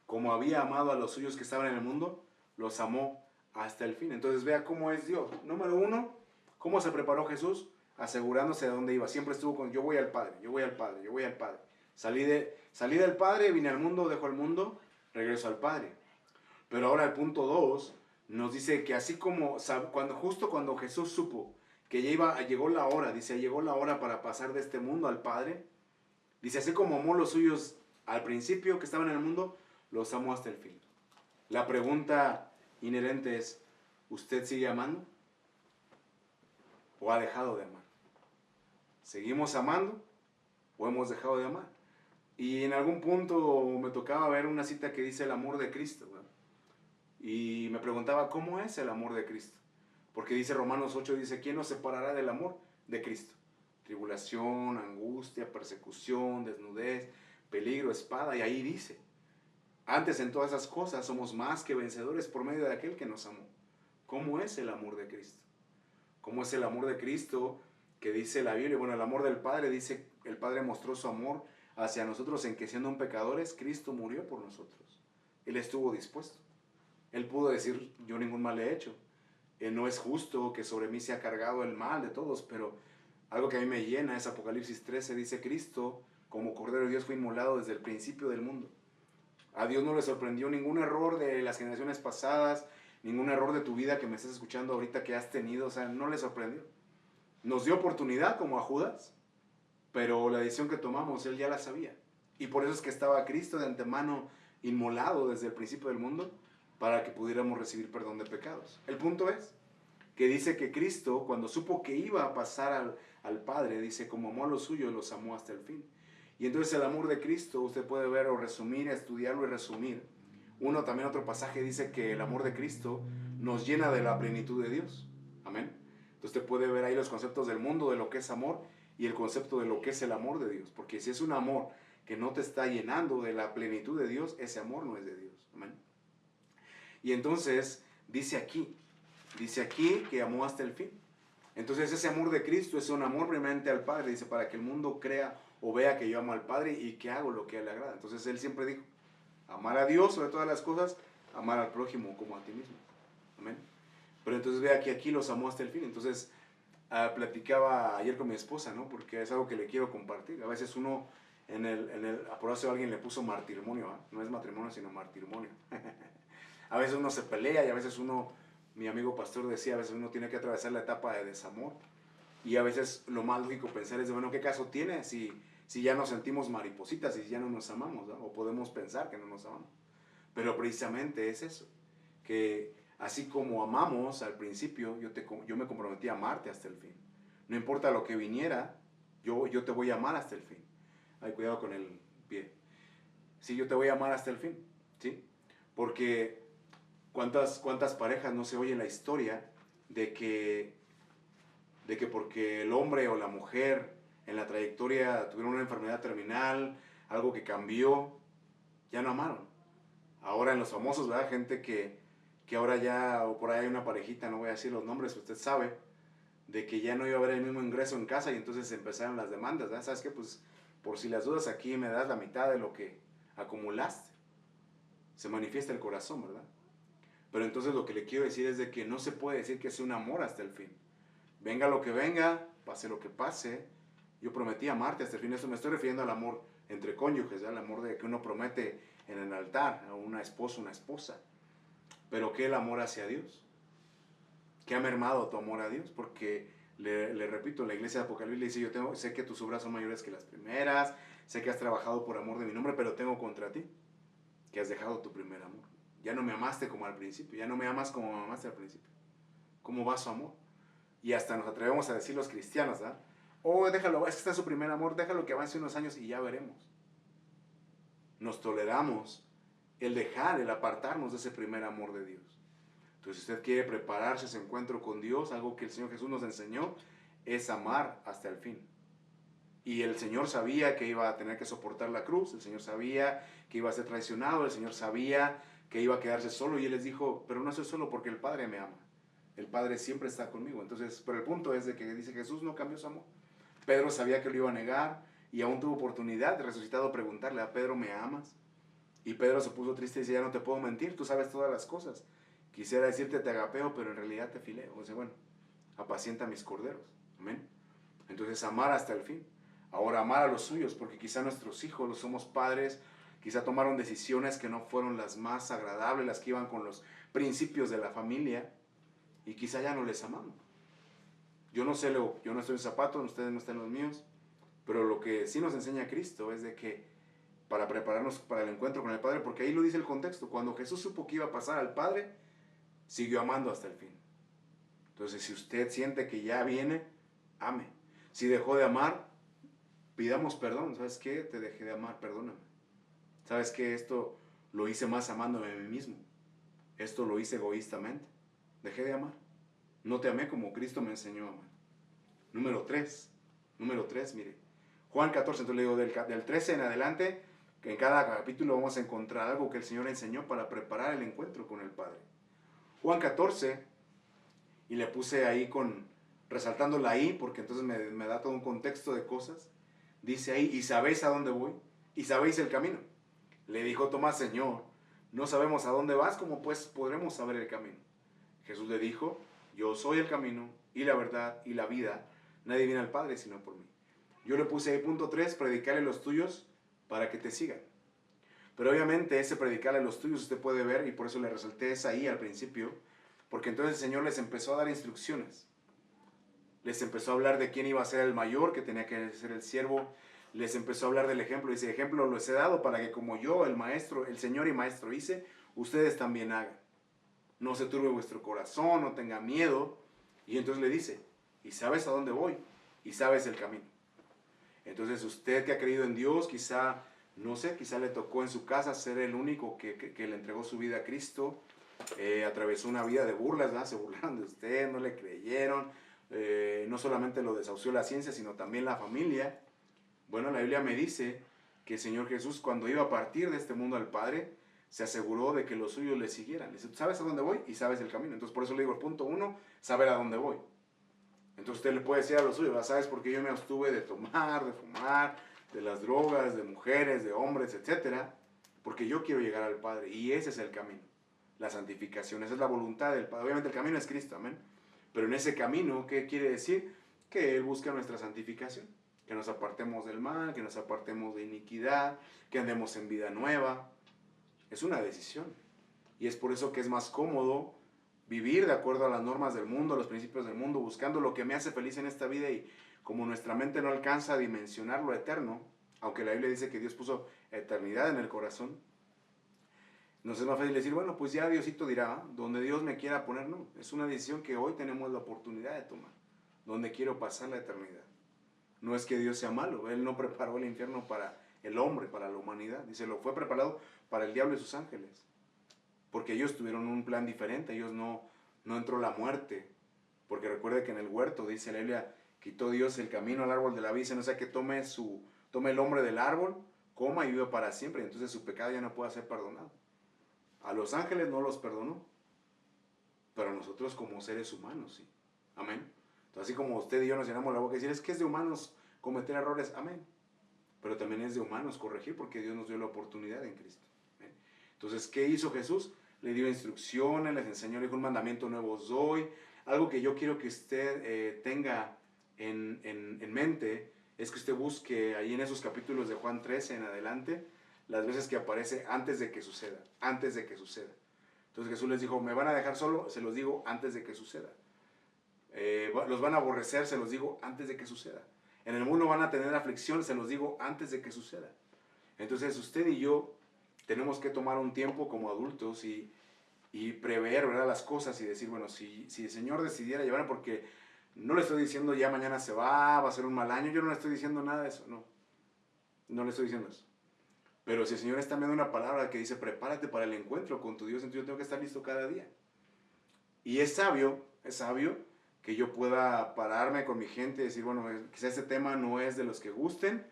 como había amado a los suyos que estaban en el mundo, los amó hasta el fin. Entonces vea cómo es Dios. Número uno, cómo se preparó Jesús, asegurándose de dónde iba. Siempre estuvo con, yo voy al Padre, yo voy al Padre, yo voy al Padre. Salí del Padre, vine al mundo, dejo el mundo, regreso al Padre. Pero ahora el punto 2 nos dice que así como, justo cuando Jesús supo que llegó la hora, dice, llegó la hora para pasar de este mundo al Padre, dice, así como amó los suyos al principio que estaban en el mundo, los amó hasta el fin. La pregunta inherente es, ¿usted sigue amando? ¿O ha dejado de amar? ¿Seguimos amando? ¿O hemos dejado de amar? Y en algún punto me tocaba ver una cita que dice el amor de Cristo, ¿verdad? Y me preguntaba, ¿cómo es el amor de Cristo? Porque dice Romanos 8, dice, ¿quién nos separará del amor de Cristo? Tribulación, angustia, persecución, desnudez, peligro, espada. Y ahí dice, antes en todas esas cosas somos más que vencedores por medio de aquel que nos amó. ¿Cómo es el amor de Cristo? ¿Cómo es el amor de Cristo que dice la Biblia? Bueno, el amor del Padre, dice, el Padre mostró su amor hacia nosotros en que siendo pecadores, Cristo murió por nosotros. Él estuvo dispuesto. Él pudo decir, yo ningún mal he hecho. No es justo que sobre mí se ha cargado el mal de todos, pero algo que a mí me llena es Apocalipsis 13, dice, Cristo, como Cordero de Dios, fue inmolado desde el principio del mundo. A Dios no le sorprendió ningún error de las generaciones pasadas, ningún error de tu vida que me estás escuchando ahorita que has tenido, o sea, no le sorprendió. Nos dio oportunidad como a Judas, pero la decisión que tomamos, Él ya la sabía. Y por eso es que estaba Cristo de antemano inmolado desde el principio del mundo, para que pudiéramos recibir perdón de pecados. El punto es que dice que Cristo, cuando supo que iba a pasar al Padre, dice, como amó a los suyos, los amó hasta el fin. Y entonces el amor de Cristo, usted puede ver o resumir, estudiarlo y resumir. También otro pasaje dice que el amor de Cristo nos llena de la plenitud de Dios. Amén. Entonces usted puede ver ahí los conceptos del mundo, de lo que es amor, y el concepto de lo que es el amor de Dios. Porque si es un amor que no te está llenando de la plenitud de Dios, ese amor no es de Dios. Amén. Y entonces dice aquí que amó hasta el fin. Entonces ese amor de Cristo es un amor primeramente al Padre, dice, para que el mundo crea o vea que yo amo al Padre y que hago lo que a Él le agrada. Entonces Él siempre dijo, amar a Dios sobre todas las cosas, amar al prójimo como a ti mismo. Amén. Pero entonces vea que aquí los amó hasta el fin. Entonces platicaba ayer con mi esposa, ¿no? Porque es algo que le quiero compartir. A veces uno por eso alguien le puso martirmonio, ¿eh? No es matrimonio, sino martirmonio. A veces uno se pelea y a veces uno, mi amigo pastor decía, a veces uno tiene que atravesar la etapa de desamor. Y a veces lo más lógico pensar es, bueno, ¿qué caso tiene si ya nos sentimos maripositas y si ya no nos amamos, ¿no? O podemos pensar que no nos amamos. Pero precisamente es eso, que así como amamos al principio, yo me comprometí a amarte hasta el fin. No importa lo que viniera, yo te voy a amar hasta el fin. Ay, cuidado con el pie. Sí, yo te voy a amar hasta el fin, ¿sí? Porque ¿cuántas parejas no se oye la historia de que porque el hombre o la mujer en la trayectoria tuvieron una enfermedad terminal, algo que cambió, ya no amaron? Ahora en los famosos, ¿verdad? Gente que ahora ya, o por ahí hay una parejita, no voy a decir los nombres, usted sabe, de que ya no iba a haber el mismo ingreso en casa y entonces empezaron las demandas, ¿verdad? ¿Sabes qué? Pues por si las dudas aquí me das la mitad de lo que acumulaste. Se manifiesta el corazón, ¿verdad? Pero entonces lo que le quiero decir es de que no se puede decir que es un amor hasta el fin. Venga lo que venga, pase lo que pase, yo prometí amarte hasta el fin. Eso me estoy refiriendo al amor entre cónyuges, ¿verdad? El amor de que uno promete en el altar a una esposa, una esposa. Pero ¿qué el amor hacia Dios? ¿Qué ha mermado tu amor a Dios? Porque, le repito, la iglesia de Apocalipsis dice, sé que tus obras son mayores que las primeras, sé que has trabajado por amor de mi nombre, pero tengo contra ti, que has dejado tu primer amor. Ya no me amaste como al principio, ya no me amas como me amaste al principio. ¿Cómo va su amor? Y hasta nos atrevemos a decir los cristianos, ¿verdad? Oh, déjalo, es que está su primer amor, déjalo que avance unos años y ya veremos. Nos toleramos el dejar, el apartarnos de ese primer amor de Dios. Entonces, si usted quiere prepararse a ese encuentro con Dios, algo que el Señor Jesús nos enseñó, es amar hasta el fin. Y el Señor sabía que iba a tener que soportar la cruz, el Señor sabía que iba a ser traicionado, el Señor sabía que iba a quedarse solo y Él les dijo, pero no estoy solo porque el Padre me ama. El Padre siempre está conmigo. Entonces, pero el punto es de que dice Jesús no cambió su amor. Pedro sabía que lo iba a negar y aún tuvo oportunidad de resucitado preguntarle a Pedro, ¿me amas? Y Pedro se puso triste y dice, ya no te puedo mentir, tú sabes todas las cosas. Quisiera decirte te agapeo, pero en realidad te fileo. O sea, bueno, apacienta mis corderos. Amén. Entonces, amar hasta el fin. Ahora, amar a los suyos, porque quizá nuestros hijos, los somos padres, quizá tomaron decisiones que no fueron las más agradables, las que iban con los principios de la familia, y quizá ya no les amamos. Yo no sé, yo no estoy en zapatos, ustedes no están en los míos, pero lo que sí nos enseña Cristo es de que para prepararnos para el encuentro con el Padre, porque ahí lo dice el contexto, cuando Jesús supo que iba a pasar al Padre, siguió amando hasta el fin. Entonces, si usted siente que ya viene, ame. Si dejó de amar, pidamos perdón. ¿Sabes qué? Te dejé de amar, perdóname. ¿Sabes qué? Esto lo hice más amándome a mí mismo. Esto lo hice egoístamente. Dejé de amar. No te amé como Cristo me enseñó a amar. Número 3, mire. Juan 14, entonces le digo, del 13 en adelante, que en cada capítulo vamos a encontrar algo que el Señor enseñó para preparar el encuentro con el Padre. Juan 14, y le puse ahí resaltando la I, porque entonces me da todo un contexto de cosas. Dice ahí, ¿y sabéis a dónde voy? ¿Y sabéis el camino? Le dijo Tomás, Señor, no sabemos a dónde vas, ¿cómo pues podremos saber el camino? Jesús le dijo, yo soy el camino y la verdad y la vida. Nadie viene al Padre sino por mí. Yo le puse ahí punto 3, predicarle los tuyos para que te sigan. Pero obviamente ese predicarle los tuyos usted puede ver, y por eso le resalté esa ahí al principio, porque entonces el Señor les empezó a dar instrucciones. Les empezó a hablar de quién iba a ser el mayor, que tenía que ser el siervo. Les empezó a hablar del ejemplo. Dice, ejemplo los he dado para que como yo, el maestro, el Señor y maestro hice, ustedes también hagan. No se turbe vuestro corazón, no tenga miedo. Y entonces le dice, ¿y sabes a dónde voy? Y sabes el camino. Entonces usted que ha creído en Dios, quizá, no sé, quizá le tocó en su casa ser el único que le entregó su vida a Cristo. Atravesó una vida de burlas, ¿verdad? Se burlaron de usted, no le creyeron. No solamente lo desahució la ciencia, sino también la familia. Bueno, la Biblia me dice que el Señor Jesús, cuando iba a partir de este mundo al Padre, se aseguró de que los suyos le siguieran. Le dice, ¿sabes a dónde voy? Y sabes el camino. Entonces, por eso le digo, el punto 1, saber a dónde voy. Entonces, usted le puede decir a los suyos, ¿sabes por qué yo me abstuve de tomar, de fumar, de las drogas, de mujeres, de hombres, etcétera? Porque yo quiero llegar al Padre y ese es el camino. la santificación. Esa es la voluntad del Padre. Obviamente el camino es Cristo, amén. Pero en ese camino, ¿qué quiere decir? Que Él busca nuestra santificación. Que nos apartemos del mal, que nos apartemos de iniquidad, que andemos en vida nueva. Es una decisión. Y es por eso que es más cómodo vivir de acuerdo a las normas del mundo, a los principios del mundo, buscando lo que me hace feliz en esta vida, y como nuestra mente no alcanza a dimensionar lo eterno, aunque la Biblia dice que Dios puso eternidad en el corazón, nos es más fácil decir, bueno, pues ya Diosito dirá, donde Dios me quiera poner. No, es una decisión que hoy tenemos la oportunidad de tomar, donde quiero pasar la eternidad. No es que Dios sea malo, Él no preparó el infierno para el hombre, para la humanidad. Dice, lo fue preparado para el diablo y sus ángeles, porque ellos tuvieron un plan diferente. Ellos no entró la muerte, porque recuerde que en el huerto, dice la Biblia, quitó Dios el camino al árbol de la vida, no sea que tome el hombre del árbol, coma y viva para siempre, y entonces su pecado ya no puede ser perdonado. A los ángeles no los perdonó, pero a nosotros como seres humanos, sí. Amén. Entonces, así como usted y yo nos llenamos la boca y decir, es que es de humanos cometer errores, amén. Pero también es de humanos corregir, porque Dios nos dio la oportunidad en Cristo. ¿Amén? Entonces, ¿qué hizo Jesús? Le dio instrucciones, les enseñó, le dijo, un mandamiento nuevo os doy. Algo que yo quiero que usted tenga en mente es que usted busque ahí en esos capítulos de Juan 13 en adelante, las veces que aparece antes de que suceda, antes de que suceda. Entonces Jesús les dijo, me van a dejar solo, se los digo antes de que suceda. Los van a aborrecer, se los digo antes de que suceda. En el mundo van a tener aflicción, se los digo antes de que suceda. Entonces usted y yo tenemos que tomar un tiempo como adultos y prever, ¿verdad?, las cosas, y decir, bueno, si el Señor decidiera llevar, porque no le estoy diciendo ya mañana se va a ser un mal año, yo no le estoy diciendo nada de eso, no le estoy diciendo eso. Pero si el Señor está enviando una palabra que dice, prepárate para el encuentro con tu Dios, entonces yo tengo que estar listo cada día. Y es sabio que yo pueda pararme con mi gente y decir, bueno, quizá este tema no es de los que gusten,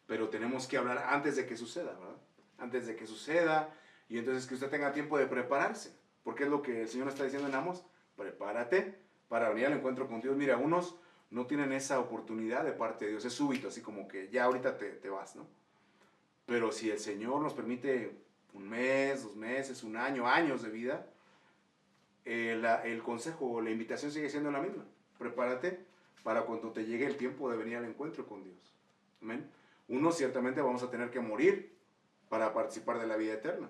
pero tenemos que hablar antes de que suceda, ¿verdad? Antes de que suceda, y entonces que usted tenga tiempo de prepararse, porque es lo que el Señor está diciendo en Amos, prepárate para venir al encuentro con Dios. Mira, unos no tienen esa oportunidad de parte de Dios, es súbito, así como que ya ahorita te vas, ¿no? Pero si el Señor nos permite un mes, 2 meses, un año, años de vida, el consejo o la invitación sigue siendo la misma. Prepárate para cuando te llegue el tiempo de venir al encuentro con Dios. Amén. Unos ciertamente vamos a tener que morir para participar de la vida eterna.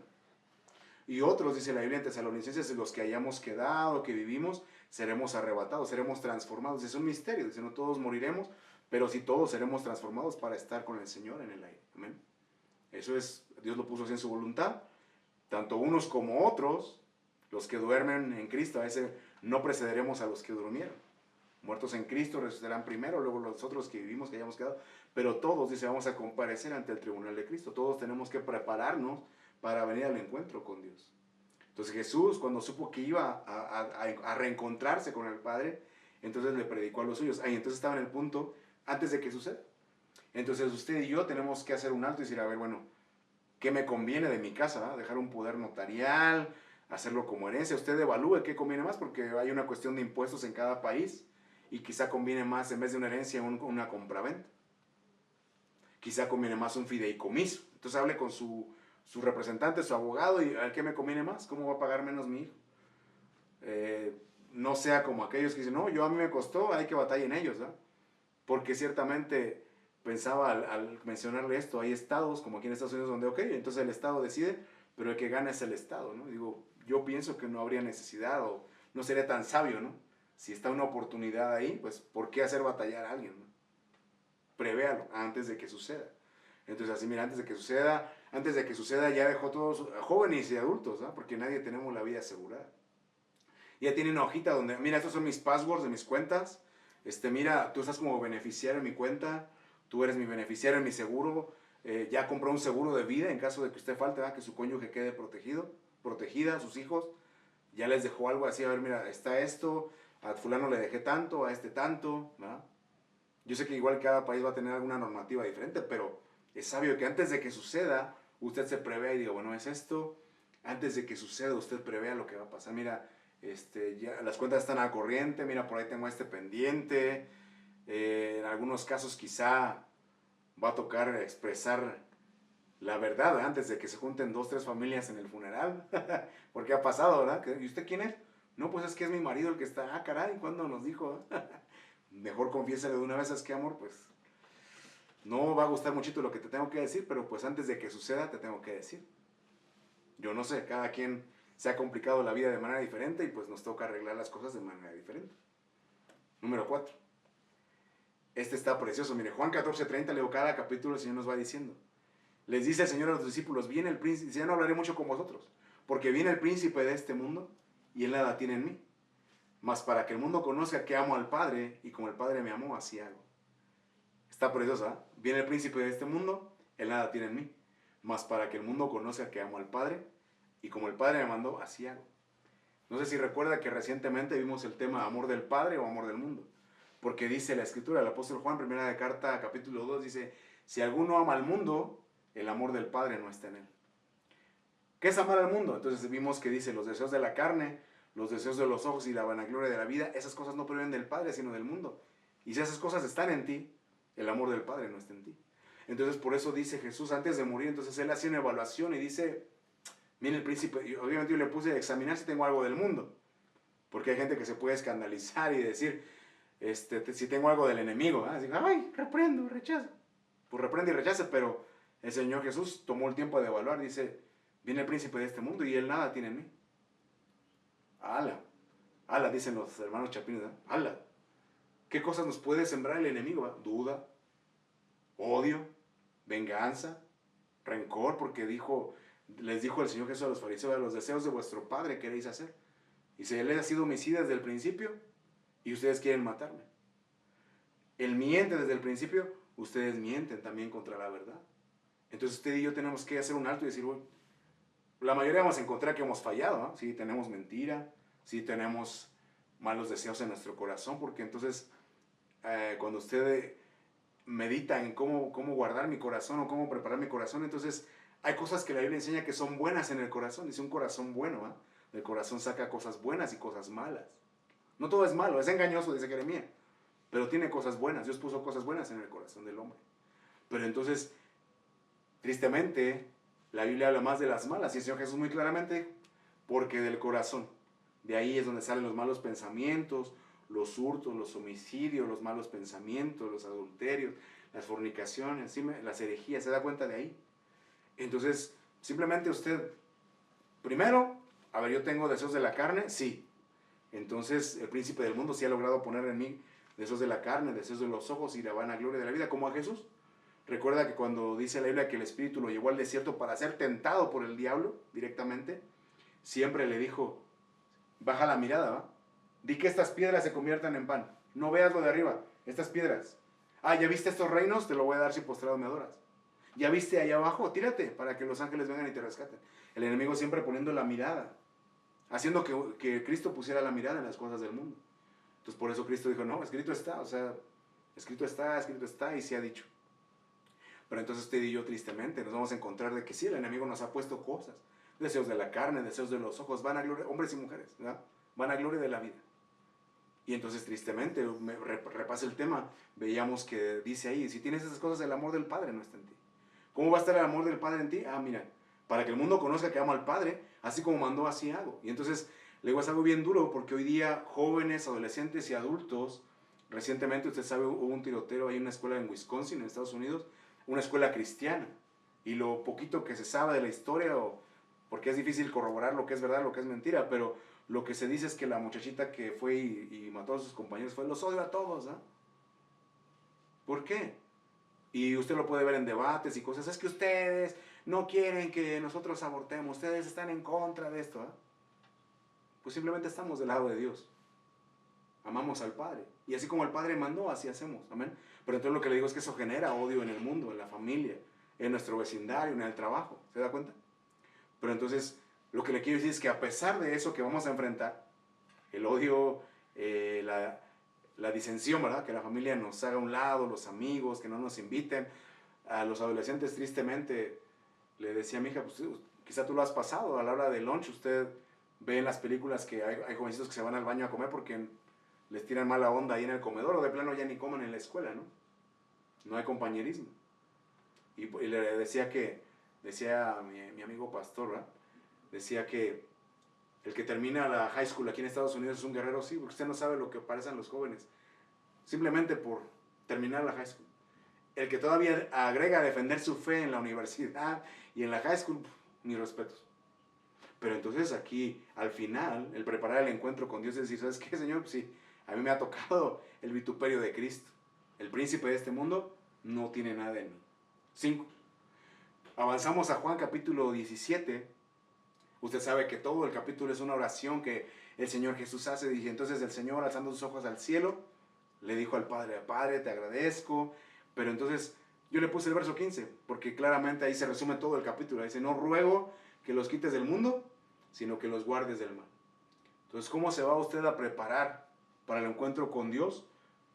Y otros, dice la Biblia en Tesalonicenses, los que hayamos quedado, que vivimos, seremos arrebatados, seremos transformados. Es un misterio, dice, no todos moriremos, pero sí todos seremos transformados para estar con el Señor en el aire. Amén. Eso es, Dios lo puso así en su voluntad. Tanto unos como otros, los que duermen en Cristo, a veces no precederemos a los que durmieron. Muertos en Cristo resucitarán primero, luego los otros que vivimos, que hayamos quedado. Pero todos, dice, vamos a comparecer ante el tribunal de Cristo. Todos tenemos que prepararnos para venir al encuentro con Dios. Entonces Jesús, cuando supo que iba a reencontrarse con el Padre, entonces le predicó a los suyos. Ahí entonces estaba en el punto antes de que suceda. Entonces usted y yo tenemos que hacer un alto y decir, a ver, bueno, ¿qué me conviene de mi casa? ¿Verdad? Dejar un poder notarial, hacerlo como herencia. Usted evalúe qué conviene más, porque hay una cuestión de impuestos en cada país, y quizá conviene más, en vez de una herencia, una compraventa. Quizá conviene más un fideicomiso. Entonces hable con su representante, su abogado, y a ver qué me conviene más, cómo va a pagar menos mi hijo. No sea como aquellos que dicen, no, a mí me costó, hay que batallar en ellos, ¿verdad? Porque ciertamente pensaba al mencionarle esto, hay estados, como aquí en Estados Unidos, donde, ok, entonces el estado decide, pero el que gana es el estado, ¿no? Digo, yo pienso que no habría necesidad, o no sería tan sabio, ¿no? Si está una oportunidad ahí, pues, ¿por qué hacer batallar a alguien, ¿no? Prevéalo antes de que suceda. Entonces, así, mira, antes de que suceda, ya dejó todos, jóvenes y adultos, ¿no? Porque nadie tenemos la vida asegurada. Ya tiene una hojita donde, mira, estos son mis passwords de mis cuentas, mira, tú estás como beneficiario en mi cuenta, tú eres mi beneficiario en mi seguro, ya compró un seguro de vida en caso de que usted falte, ¿verdad? Que su cónyuge quede protegida, sus hijos, ya les dejó algo así, a ver, mira, está esto, a fulano le dejé tanto, a este tanto, ¿verdad? Yo sé que igual cada país va a tener alguna normativa diferente, pero es sabio que antes de que suceda, usted se prevea y diga, bueno, es esto, antes de que suceda, usted prevea lo que va a pasar, mira, ya las cuentas están al corriente, mira, por ahí tengo este pendiente, en algunos casos quizá va a tocar expresar la verdad, antes de que se junten 2, 3 familias en el funeral. Porque ha pasado, ¿verdad? ¿Y usted quién es? No, pues es que es mi marido el que está. Ah, caray, ¿cuándo nos dijo? Mejor confiésale de una vez, es que amor, pues no va a gustar muchito lo que te tengo que decir, pero pues antes de que suceda te tengo que decir. Yo no sé, cada quien se ha complicado la vida de manera diferente y pues nos toca arreglar las cosas de manera diferente. Número 4. Este está precioso. Mire, Juan 14:30, leo cada capítulo, el Señor nos va diciendo. Les dice el Señor a los discípulos, viene el príncipe, ya no hablaré mucho con vosotros, porque viene el príncipe de este mundo y él nada tiene en mí. Mas para que el mundo conozca que amo al Padre y como el Padre me amó, así hago. Está preciosa, ¿eh? Viene el príncipe de este mundo, él nada tiene en mí. Mas para que el mundo conozca que amo al Padre y como el Padre me mandó, así hago. No sé si recuerda que recientemente vimos el tema amor del Padre o amor del mundo. Porque dice la Escritura, el apóstol Juan, primera de carta, capítulo 2, dice, si alguno ama al mundo, el amor del Padre no está en él. ¿Qué es amar al mundo? Entonces vimos que dice los deseos de la carne, los deseos de los ojos y la vanagloria de la vida, esas cosas no provienen del Padre, sino del mundo. Y si esas cosas están en ti, el amor del Padre no está en ti. Entonces por eso dice Jesús antes de morir, entonces él hace una evaluación y dice, mire el príncipe, y obviamente yo le puse a examinar si tengo algo del mundo, porque hay gente que se puede escandalizar y decir, si tengo algo del enemigo, ¿eh? Digo, ay, reprendo, rechazo. Pues reprende y rechaza, pero el Señor Jesús tomó el tiempo de evaluar, dice, viene el príncipe de este mundo y él nada tiene en mí. Ala, ala, dicen los hermanos chapines, ¿eh? Ala. ¿Qué cosas nos puede sembrar el enemigo? ¿Eh? Duda, odio, venganza, rencor, porque les dijo el Señor Jesús a los fariseos, los deseos de vuestro Padre queréis hacer. Y si él ha sido homicida desde el principio y ustedes quieren matarme. Él miente desde el principio, ustedes mienten también contra la verdad. Entonces usted y yo tenemos que hacer un alto y decir, bueno, la mayoría vamos a encontrar que hemos fallado, ¿no? Sí, tenemos mentira, sí tenemos malos deseos en nuestro corazón, porque entonces cuando usted medita en cómo guardar mi corazón o cómo preparar mi corazón, entonces hay cosas que la Biblia enseña que son buenas en el corazón. Dice un corazón bueno, ¿eh? Del corazón saca cosas buenas y cosas malas. No todo es malo, es engañoso, dice Jeremías, pero tiene cosas buenas. Dios puso cosas buenas en el corazón del hombre. Pero entonces, tristemente, la Biblia habla más de las malas. Y el Señor Jesús muy claramente dijo, porque del corazón, de ahí es donde salen los malos pensamientos, los hurtos, los homicidios, los malos pensamientos, los adulterios, las fornicaciones, las herejías. ¿Se da cuenta de ahí? Entonces, simplemente usted, primero, a ver, yo tengo deseos de la carne, sí. Entonces, el príncipe del mundo sí ha logrado poner en mí deseos de la carne, deseos de los ojos y la vanagloria de la vida, como a Jesús. Recuerda que cuando dice la Biblia que el Espíritu lo llevó al desierto para ser tentado por el diablo directamente, siempre le dijo, baja la mirada, ¿va? Di que estas piedras se conviertan en pan. No veas lo de arriba, estas piedras. Ah, ¿ya viste estos reinos? Te lo voy a dar si postrado me adoras. ¿Ya viste allá abajo? Tírate para que los ángeles vengan y te rescaten. El enemigo siempre poniendo la mirada, haciendo que Cristo pusiera la mirada en las cosas del mundo. Entonces por eso Cristo dijo, no, escrito está, o sea, escrito está y se ha dicho. Pero entonces usted y yo tristemente nos vamos a encontrar de que sí, el enemigo nos ha puesto cosas, deseos de la carne, deseos de los ojos, vanagloria, hombres y mujeres, ¿verdad? Vanagloria de la vida. Y entonces tristemente, repasa el tema, veíamos que dice ahí, si tienes esas cosas, el amor del Padre no está en ti. ¿Cómo va a estar el amor del Padre en ti? Ah, mira, para que el mundo conozca que amo al Padre, así como mandó, así hago. Y entonces, le digo, es algo bien duro, porque hoy día jóvenes, adolescentes y adultos, recientemente, usted sabe, hubo un tiroteo ahí en una escuela en Wisconsin, en Estados Unidos, una escuela cristiana. Y lo poquito que se sabe de la historia, porque es difícil corroborar lo que es verdad, lo que es mentira, pero lo que se dice es que la muchachita que fue y mató a sus compañeros fue, los odio a todos, ¿no? ¿Por qué? Y usted lo puede ver en debates y cosas, es que ustedes no quieren que nosotros abortemos, ustedes están en contra de esto, ¿eh? Pues simplemente estamos del lado de Dios. Amamos al Padre. Y así como el Padre mandó, así hacemos. Amén. Pero entonces lo que le digo es que eso genera odio en el mundo, en la familia, en nuestro vecindario, en el trabajo. ¿Se da cuenta? Pero entonces lo que le quiero decir es que a pesar de eso que vamos a enfrentar, el odio, la disensión, ¿verdad? Que la familia nos haga a un lado, los amigos, que no nos inviten. A los adolescentes, tristemente, le decía a mi hija, pues quizá tú lo has pasado, a la hora del lunch usted ve en las películas que hay jovencitos que se van al baño a comer porque les tiran mala onda ahí en el comedor, o de plano ya ni comen en la escuela, ¿no? No hay compañerismo. Y le decía que decía mi amigo pastor, ¿verdad? Decía que el que termina la high school aquí en Estados Unidos es un guerrero, sí, porque usted no sabe lo que parecen los jóvenes, simplemente por terminar la high school. El que todavía agrega a defender su fe en la universidad y en la high school, mis respetos. Pero entonces aquí, al final, el preparar el encuentro con Dios es decir, ¿sabes qué, Señor? Pues sí, a mí me ha tocado el vituperio de Cristo. El príncipe de este mundo no tiene nada en mí. 5. Avanzamos a Juan capítulo 17. Usted sabe que todo el capítulo es una oración que el Señor Jesús hace. Dice, entonces el Señor, alzando sus ojos al cielo, le dijo al Padre, Padre, te agradezco. Pero entonces yo le puse el verso 15, porque claramente ahí se resume todo el capítulo. Dice, no ruego que los quites del mundo, sino que los guardes del mal. Entonces, ¿cómo se va usted a preparar para el encuentro con Dios?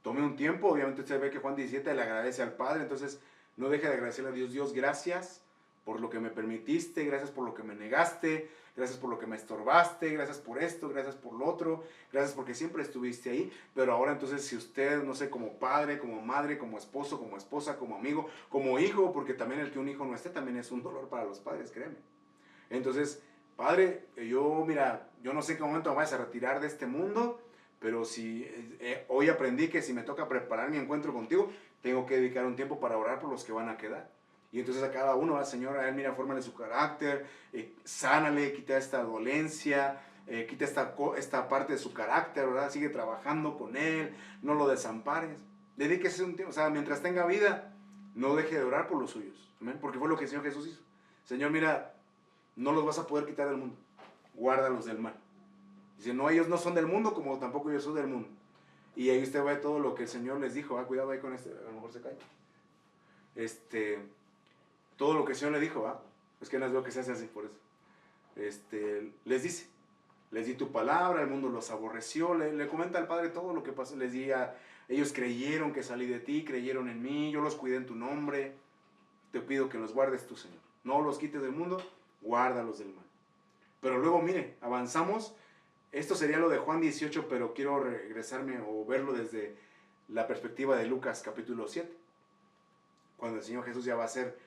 Tome un tiempo, obviamente usted ve que Juan 17 le agradece al Padre, entonces no deje de agradecerle a Dios. Dios, gracias por lo que me permitiste, gracias por lo que me negaste, gracias por lo que me estorbaste, gracias por esto, gracias por lo otro, gracias porque siempre estuviste ahí. Pero ahora entonces, si usted, no sé, como padre, como madre, como esposo, como esposa, como amigo, como hijo, porque también el que un hijo no esté también es un dolor para los padres, créeme. Entonces, Padre, mira, yo no sé en qué momento me vas a retirar de este mundo, pero si hoy aprendí que si me toca preparar mi encuentro contigo, tengo que dedicar un tiempo para orar por los que van a quedar. Y entonces a cada uno, Señor, a él, mira, fórmale su carácter, sánale, quita esta dolencia, quita esta parte de su carácter, ¿verdad? Sigue trabajando con él, no lo desampares. Dedíquese un tiempo, o sea, mientras tenga vida, no deje de orar por los suyos. ¿Amén? Porque fue lo que el Señor Jesús hizo. Señor, mira, no los vas a poder quitar del mundo, guárdalos del mal. Dice, no, ellos no son del mundo, como tampoco yo soy del mundo. Y ahí usted ve todo lo que el Señor les dijo. Cuidado ahí con este, a lo mejor se cae. Todo lo que el Señor le dijo, es que no es lo que se hace así, por eso. Les dice, les di tu palabra, el mundo los aborreció, le comenta al Padre todo lo que pasó. Les di ellos creyeron que salí de ti, creyeron en mí, yo los cuidé en tu nombre. Te pido que los guardes tú, Señor. No los quites del mundo, guárdalos del mal. Pero luego, mire, avanzamos. Esto sería lo de Juan 18, pero quiero regresarme o verlo desde la perspectiva de Lucas capítulo 7. Cuando el Señor Jesús ya va a ser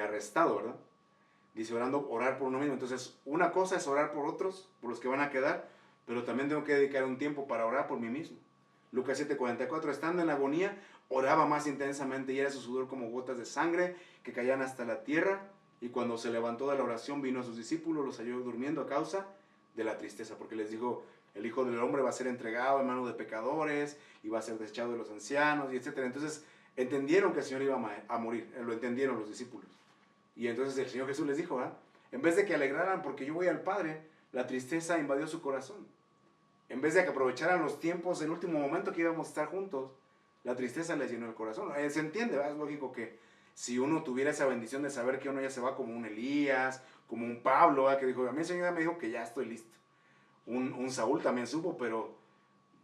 arrestado, ¿verdad? Dice orar por uno mismo. Entonces, una cosa es orar por otros, por los que van a quedar, pero también tengo que dedicar un tiempo para orar por mí mismo. Lucas 7:44, estando en la agonía, oraba más intensamente y era su sudor como gotas de sangre que caían hasta la tierra. Y cuando se levantó de la oración, vino a sus discípulos, los halló durmiendo a causa de la tristeza, porque les dijo, el Hijo del Hombre va a ser entregado en manos de pecadores, y va a ser desechado de los ancianos, y etc. Entonces, entendieron que el Señor iba a morir, lo entendieron los discípulos. Y entonces el Señor Jesús les dijo, en vez de que alegraran porque yo voy al Padre, la tristeza invadió su corazón. En vez de que aprovecharan los tiempos, el último momento que íbamos a estar juntos, la tristeza les llenó el corazón. Se entiende, ¿verdad? Es lógico que si uno tuviera esa bendición de saber que uno ya se va como un Elías, como un Pablo, que dijo, a mí el Señor me dijo que ya estoy listo. Un Saúl también supo, pero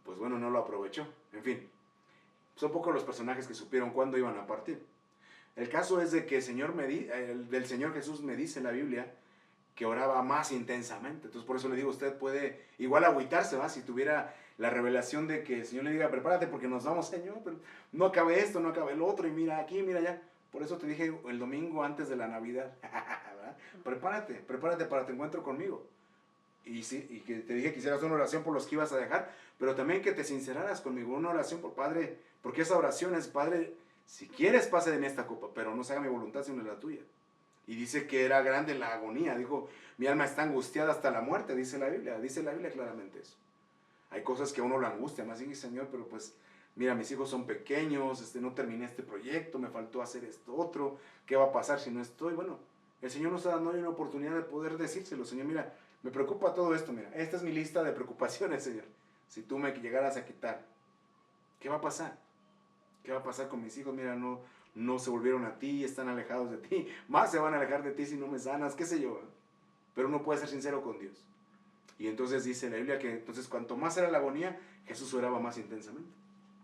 pues bueno, no lo aprovechó. En fin, son pocos los personajes que supieron cuándo iban a partir. El caso es de que del Señor Jesús me dice en la Biblia que oraba más intensamente. Entonces por eso le digo, usted puede igual agüitarse, ¿va? Si tuviera la revelación de que el Señor le diga, prepárate porque nos vamos, Señor, pero no acabe esto, no acabe el otro, y mira aquí, mira allá. Por eso te dije el domingo antes de la Navidad, prepárate para tu encuentro conmigo. Y que te dije que hicieras una oración por los que ibas a dejar, pero también que te sinceraras conmigo, una oración por Padre, porque esa oración es, Padre, si quieres pase de mí esta copa, pero no se haga mi voluntad sino la tuya. Y dice que era grande la agonía, dijo, mi alma está angustiada hasta la muerte, dice la Biblia claramente eso. Hay cosas que a uno lo angustian, más bien, Señor, pero pues, mira, mis hijos son pequeños, no terminé este proyecto, me faltó hacer esto otro, ¿qué va a pasar si no estoy? Bueno, el Señor nos está dando una oportunidad de poder decírselo, Señor, mira, me preocupa todo esto, mira, esta es mi lista de preocupaciones, Señor. Si tú me llegaras a quitar, ¿qué va a pasar? ¿Qué va a pasar con mis hijos? Mira, no se volvieron a ti, están alejados de ti, más se van a alejar de ti si no me sanas, qué sé yo. Pero uno puede ser sincero con Dios. Y entonces dice la Biblia que entonces cuanto más era la agonía, Jesús oraba más intensamente.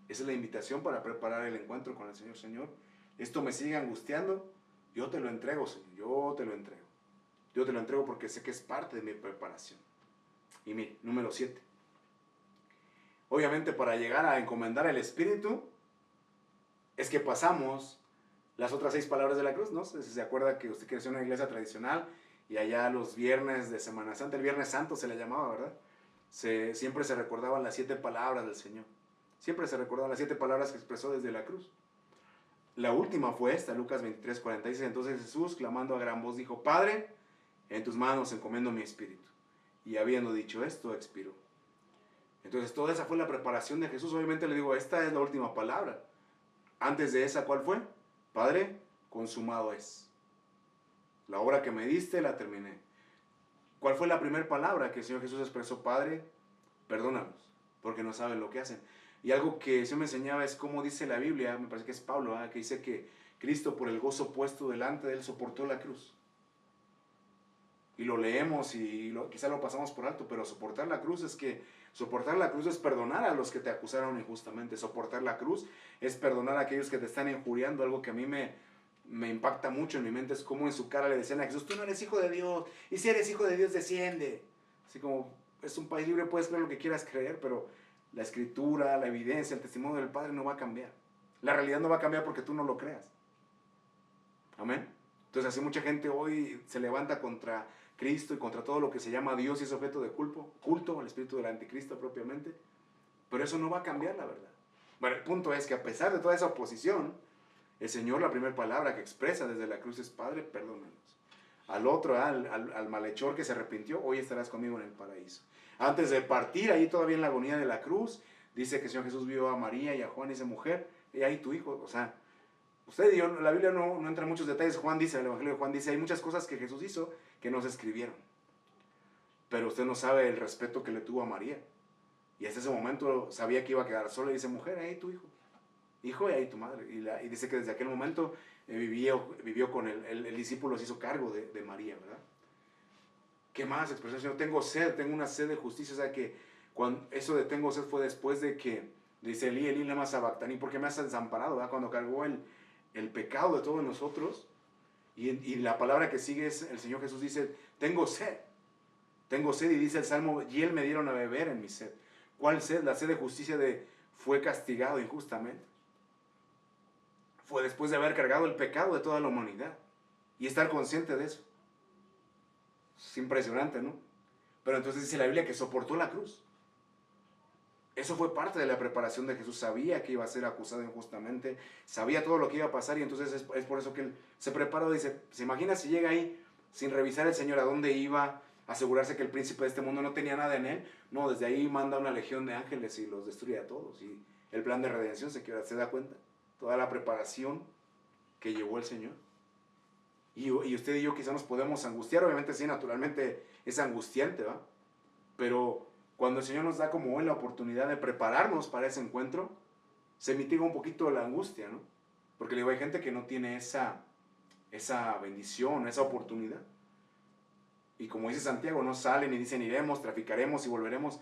Esa es la invitación para preparar el encuentro con el Señor. Señor, esto me sigue angustiando, yo te lo entrego, Señor, yo te lo entrego. Yo te lo entrego porque sé que es parte de mi preparación. Y mire, número 7. Obviamente para llegar a encomendar el Espíritu, es que pasamos las otras 6 palabras de la cruz, ¿no? Si se acuerda que usted creció en una iglesia tradicional y allá los viernes de Semana Santa, el Viernes Santo se le llamaba, ¿verdad? Siempre se recordaban las 7 palabras del Señor. Siempre se recordaban las 7 palabras que expresó desde la cruz. La última fue esta, Lucas 23, 46. Entonces Jesús, clamando a gran voz, dijo: Padre, en tus manos encomiendo mi espíritu. Y habiendo dicho esto, expiró. Entonces toda esa fue la preparación de Jesús. Obviamente le digo, esta es la última palabra. Antes de esa, ¿cuál fue? Padre, consumado es. La obra que me diste, la terminé. ¿Cuál fue la primera palabra que el Señor Jesús expresó? Padre, perdónalos, porque no saben lo que hacen. Y algo que el Señor me enseñaba es cómo dice la Biblia, me parece que es Pablo, que dice que Cristo, por el gozo puesto delante de él, soportó la cruz. Y lo leemos y quizá lo pasamos por alto, pero soportar la cruz es perdonar a los que te acusaron injustamente. Soportar la cruz es perdonar a aquellos que te están injuriando. Algo que a mí me impacta mucho en mi mente es cómo en su cara le decían a Jesús: tú no eres hijo de Dios, y si eres hijo de Dios, desciende. Así como, es un país libre, puedes creer lo que quieras creer, pero la escritura, la evidencia, el testimonio del Padre no va a cambiar. La realidad no va a cambiar porque tú no lo creas. Amén. Entonces así mucha gente hoy se levanta contra Cristo y contra todo lo que se llama Dios y es objeto de culto al espíritu del anticristo propiamente, pero eso no va a cambiar la verdad. Bueno, el punto es que a pesar de toda esa oposición, el Señor, la primera palabra que expresa desde la cruz es: Padre, perdónanos. Al otro, al malhechor que se arrepintió: hoy estarás conmigo en el paraíso. Antes de partir, ahí todavía en la agonía de la cruz, dice que el Señor Jesús vio a María y a Juan y dice: mujer, y ahí tu hijo. O sea, usted y yo, la Biblia no entra en muchos detalles. Juan dice, el Evangelio de Juan dice, hay muchas cosas que Jesús hizo que no se escribieron. Pero usted no sabe el respeto que le tuvo a María. Y hasta ese momento sabía que iba a quedar sola y dice: mujer, ahí tu hijo. Hijo, y ahí tu madre. Y dice que desde aquel momento vivió con el discípulo, se hizo cargo de María, ¿verdad? ¿Qué más expresó? Señor, tengo sed, tengo una sed de justicia. O sea que cuando eso de tengo sed fue después de que dice: Elí, Elí, lama sabactani, ¿por qué me has desamparado? ¿Verdad? Cuando cargó el pecado de todos nosotros. Y la palabra que sigue es, el Señor Jesús dice: tengo sed. Tengo sed, y dice el Salmo: y él me dieron a beber en mi sed. ¿Cuál sed? La sed de justicia fue castigado injustamente. Fue después de haber cargado el pecado de toda la humanidad. Y estar consciente de eso. Es impresionante, ¿no? Pero entonces dice la Biblia que soportó la cruz. Eso fue parte de la preparación de Jesús. Sabía que iba a ser acusado injustamente. Sabía todo lo que iba a pasar. Y entonces es por eso que él se preparó. Dice, ¿se imagina si llega ahí sin revisar el Señor a dónde iba? Asegurarse que el príncipe de este mundo no tenía nada en él. No, desde ahí manda una legión de ángeles y los destruye a todos. Y el plan de redención se da cuenta. Toda la preparación que llevó el Señor. Y usted y yo quizá nos podemos angustiar. Obviamente sí, naturalmente es angustiante, ¿va? Pero cuando el Señor nos da como hoy la oportunidad de prepararnos para ese encuentro, se mitiga un poquito la angustia, ¿no? Porque le digo, hay gente que no tiene esa bendición, esa oportunidad. Y como dice Santiago, no salen y dicen: iremos, traficaremos y volveremos.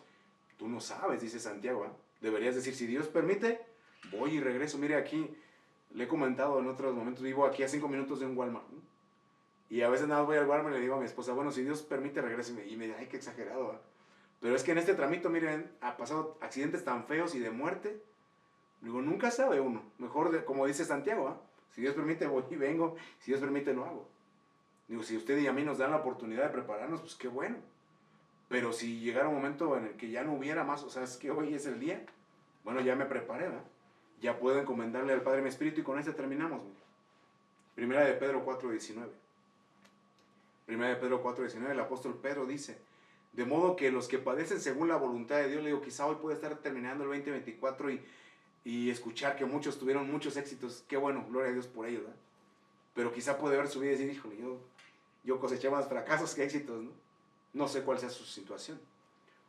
Tú no sabes, dice Santiago, ¿eh? Deberías decir: si Dios permite, voy y regreso. Mire, aquí le he comentado en otros momentos, vivo aquí a 5 minutos de un Walmart, ¿no? Y a veces nada más voy al Walmart y le digo a mi esposa: bueno, si Dios permite, regreso. Y me dice: ay, qué exagerado, ¿eh? Pero es que en este tramito, miren, ha pasado accidentes tan feos y de muerte. Digo, nunca sabe uno. Mejor, como dice Santiago, ¿eh? Si Dios permite, voy y vengo. Si Dios permite, lo hago. Digo, si usted y a mí nos dan la oportunidad de prepararnos, pues qué bueno. Pero si llegara un momento en el que ya no hubiera más, o sea, es que hoy es el día, bueno, ya me preparé, ¿verdad? Ya puedo encomendarle al Padre mi espíritu, y con este terminamos. Mire. Primera de Pedro 4:19. Primera de Pedro 4:19, el apóstol Pedro dice: de modo que los que padecen según la voluntad de Dios, le digo, quizá hoy puede estar terminando el 2024 y escuchar que muchos tuvieron muchos éxitos. Qué bueno, gloria a Dios por ello, ¿verdad? Pero quizá puede ver su vida y decir: híjole, yo coseché más fracasos que éxitos, ¿no? No sé cuál sea su situación.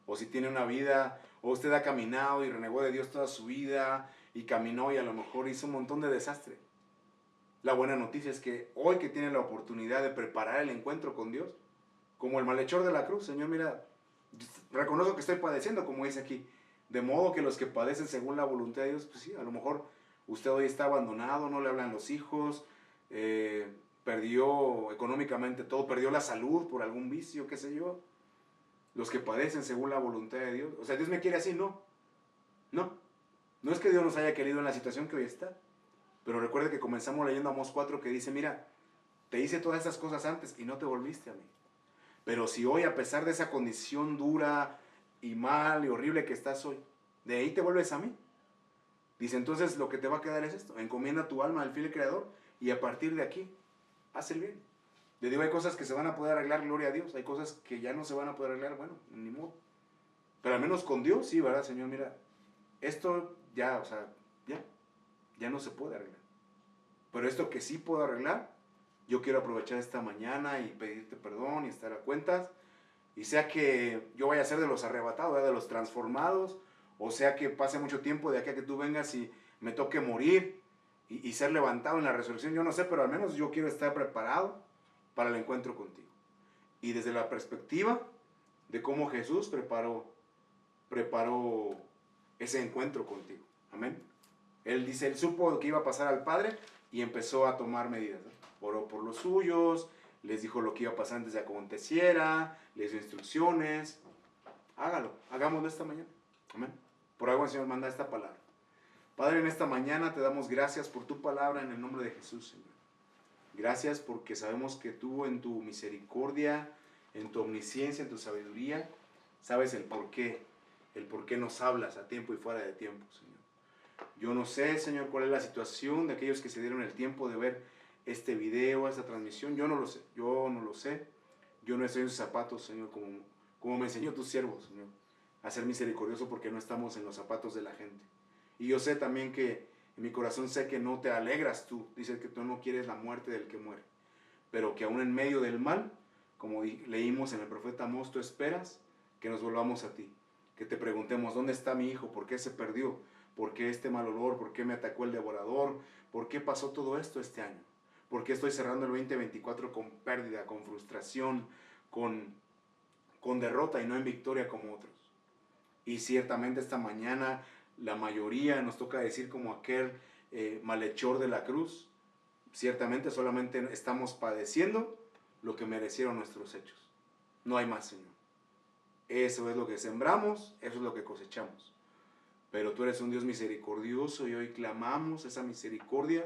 O si tiene una vida, o usted ha caminado y renegó de Dios toda su vida, y caminó y a lo mejor hizo un montón de desastre. La buena noticia es que hoy que tiene la oportunidad de preparar el encuentro con Dios, como el malhechor de la cruz: Señor, mira, reconozco que estoy padeciendo, como dice aquí, de modo que los que padecen según la voluntad de Dios, pues sí, a lo mejor usted hoy está abandonado, no le hablan los hijos, perdió económicamente todo, perdió la salud por algún vicio, qué sé yo. Los que padecen según la voluntad de Dios. O sea, Dios me quiere así, no. No es que Dios nos haya querido en la situación que hoy está, Pero recuerde que comenzamos leyendo Amós 4 que dice, mira, te hice todas esas cosas antes y no te volviste a mí. Pero si hoy, a pesar de esa condición dura y mal y horrible que estás hoy, de ahí te vuelves a mí. Dice, entonces lo que te va a quedar es esto, encomienda tu alma al fiel Creador y a partir de aquí, haz el bien. Le digo, hay cosas que se van a poder arreglar, gloria a Dios, hay cosas que ya no se van a poder arreglar, bueno, ni modo. Pero al menos con Dios, sí, ¿verdad, Señor? Mira, esto ya, o sea, ya no se puede arreglar. Pero esto que sí puedo arreglar, yo quiero aprovechar esta mañana y pedirte perdón y estar a cuentas. Y sea que yo vaya a ser de los arrebatados, ¿verdad? De los transformados, o sea que pase mucho tiempo de aquí a que tú vengas y me toque morir y ser levantado en la resurrección, yo no sé, pero al menos yo quiero estar preparado para el encuentro contigo. Y desde la perspectiva de cómo Jesús preparó ese encuentro contigo. Amén. Él dice, él supo que iba a pasar al Padre y empezó a tomar medidas, ¿no? Oró por los suyos, les dijo lo que iba a pasar antes de que aconteciera, les dio instrucciones. Hágalo, hagámoslo esta mañana. Amén. Por algo el Señor manda esta palabra. Padre, en esta mañana te damos gracias por tu palabra en el nombre de Jesús, Señor. Gracias porque sabemos que tú en tu misericordia, en tu omnisciencia, en tu sabiduría, sabes el por qué nos hablas a tiempo y fuera de tiempo, Señor. Yo no sé, Señor, cuál es la situación de aquellos que se dieron el tiempo de ver este video, esta transmisión. Yo no lo sé, yo no lo sé. Yo no estoy en sus zapatos, Señor, como me enseñó tu siervo, Señor, a ser misericordioso porque no estamos en los zapatos de la gente. Y yo sé también que en mi corazón sé que no te alegras tú. Dices que tú no quieres la muerte del que muere. Pero que aún en medio del mal, como leímos en el profeta Amós, tú esperas que nos volvamos a ti. Que te preguntemos, ¿dónde está mi hijo? ¿Por qué se perdió? ¿Por qué este mal olor? ¿Por qué me atacó el devorador? ¿Por qué pasó todo esto este año? ¿Por qué estoy cerrando el 2024 con pérdida, con frustración, con derrota y no en victoria como otros? Y ciertamente esta mañana la mayoría nos toca decir como aquel malhechor de la cruz, ciertamente solamente estamos padeciendo lo que merecieron nuestros hechos. No hay más, Señor. Eso es lo que sembramos, eso es lo que cosechamos. Pero tú eres un Dios misericordioso y hoy clamamos esa misericordia.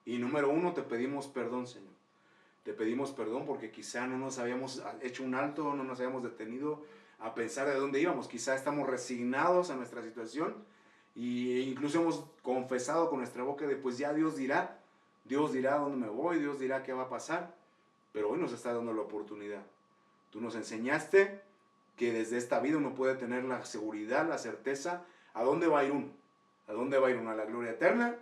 Y número uno, te pedimos perdón, Señor. Te pedimos perdón porque quizá no nos habíamos hecho un alto, no nos habíamos detenido a pensar de dónde íbamos. Quizá estamos resignados a nuestra situación e incluso hemos confesado con nuestra boca de pues ya Dios dirá dónde me voy, Dios dirá qué va a pasar. Pero hoy nos está dando la oportunidad. Tú nos enseñaste que desde esta vida uno puede tener la seguridad, la certeza, ¿a dónde va a ir uno? ¿A dónde va a ir uno? ¿A la gloria eterna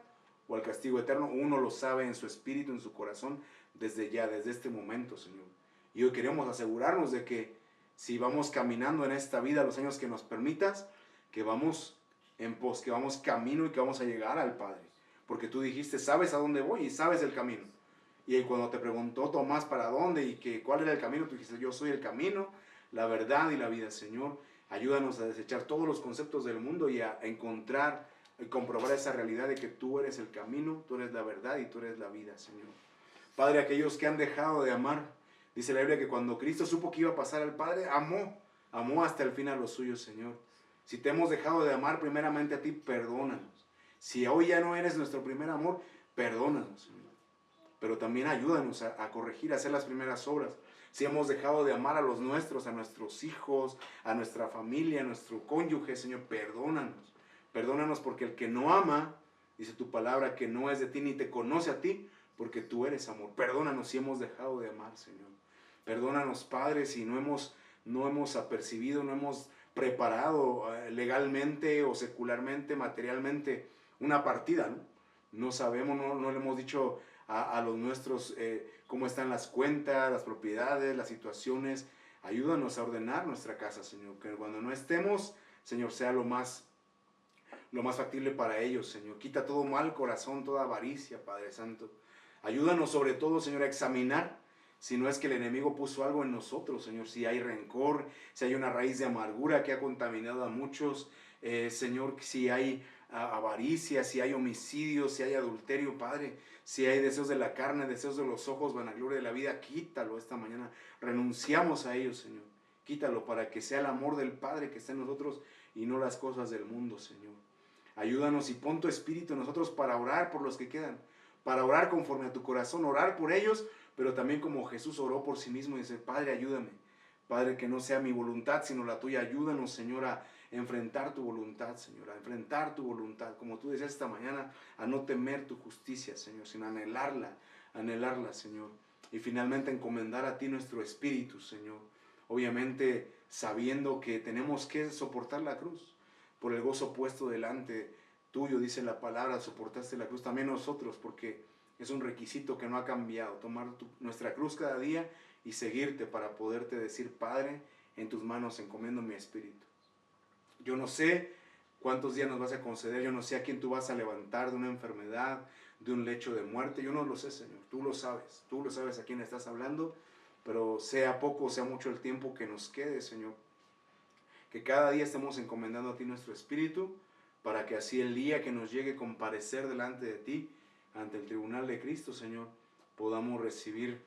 o al castigo eterno? Uno lo sabe en su espíritu, en su corazón, desde ya, desde este momento, Señor. Y hoy queremos asegurarnos de que si vamos caminando en esta vida los años que nos permitas, que vamos en pos, que vamos camino y que vamos a llegar al Padre. Porque tú dijiste, sabes a dónde voy y sabes el camino. Y cuando te preguntó Tomás para dónde y que cuál era el camino, tú dijiste, yo soy el camino, la verdad y la vida, Señor. Ayúdanos a desechar todos los conceptos del mundo y a encontrar y comprobar esa realidad de que tú eres el camino, tú eres la verdad y tú eres la vida, Señor. Padre, aquellos que han dejado de amar, dice la Biblia que cuando Cristo supo que iba a pasar al Padre, amó hasta el fin a los suyos, Señor. Si te hemos dejado de amar primeramente a ti, perdónanos. Si hoy ya no eres nuestro primer amor, perdónanos, Señor. Pero también ayúdanos a corregir, a hacer las primeras obras. Si hemos dejado de amar a los nuestros, a nuestros hijos, a nuestra familia, a nuestro cónyuge, Señor, perdónanos. Perdónanos porque el que no ama, dice tu palabra, que no es de ti ni te conoce a ti, porque tú eres amor. Perdónanos si hemos dejado de amar, Señor. Perdónanos, Padre, si no hemos apercibido, no hemos preparado legalmente o secularmente, materialmente, una partida, ¿no? No sabemos, no le hemos dicho a los nuestros cómo están las cuentas, las propiedades, las situaciones. Ayúdanos a ordenar nuestra casa, Señor, que cuando no estemos, Señor, sea lo más factible para ellos, Señor. Quita todo mal corazón, toda avaricia, Padre Santo. Ayúdanos sobre todo, Señor, a examinar si no es que el enemigo puso algo en nosotros, Señor, si hay rencor, si hay una raíz de amargura que ha contaminado a muchos, Señor, si hay avaricia, si hay homicidio, si hay adulterio, Padre, si hay deseos de la carne, deseos de los ojos, vanagloria de la vida, quítalo esta mañana. Renunciamos a ellos, Señor. Quítalo para que sea el amor del Padre que está en nosotros y no las cosas del mundo, Señor. Ayúdanos y pon tu espíritu en nosotros para orar por los que quedan, para orar conforme a tu corazón, orar por ellos, pero también como Jesús oró por sí mismo y dice, Padre, ayúdame. Padre, que no sea mi voluntad, sino la tuya. Ayúdanos, Señor, a enfrentar tu voluntad, Señor, a enfrentar tu voluntad. Como tú decías esta mañana, a no temer tu justicia, Señor, sino anhelarla, Señor. Y finalmente encomendar a ti nuestro espíritu, Señor. Obviamente sabiendo que tenemos que soportar la cruz por el gozo puesto delante tuyo, dice la palabra, soportaste la cruz. También nosotros, porque es un requisito que no ha cambiado, tomar nuestra cruz cada día y seguirte para poderte decir, Padre, en tus manos encomiendo mi espíritu. Yo no sé cuántos días nos vas a conceder, yo no sé a quién tú vas a levantar de una enfermedad, de un lecho de muerte, yo no lo sé, Señor, tú lo sabes a quién estás hablando, pero sea poco o sea mucho el tiempo que nos quede, Señor, que cada día estemos encomendando a ti nuestro espíritu, para que así el día que nos llegue comparecer delante de ti, ante el tribunal de Cristo, Señor, podamos recibir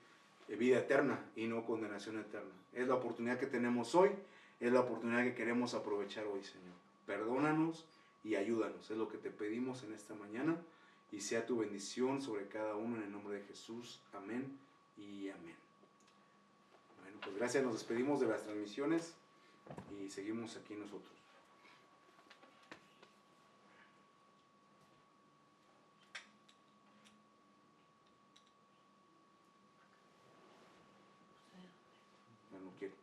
vida eterna y no condenación eterna. Es la oportunidad que tenemos hoy, es la oportunidad que queremos aprovechar hoy, Señor. Perdónanos y ayúdanos, es lo que te pedimos en esta mañana, y sea tu bendición sobre cada uno en el nombre de Jesús. Amén y amén. Bueno, pues gracias, nos despedimos de las transmisiones y seguimos aquí nosotros. Ya no quiere.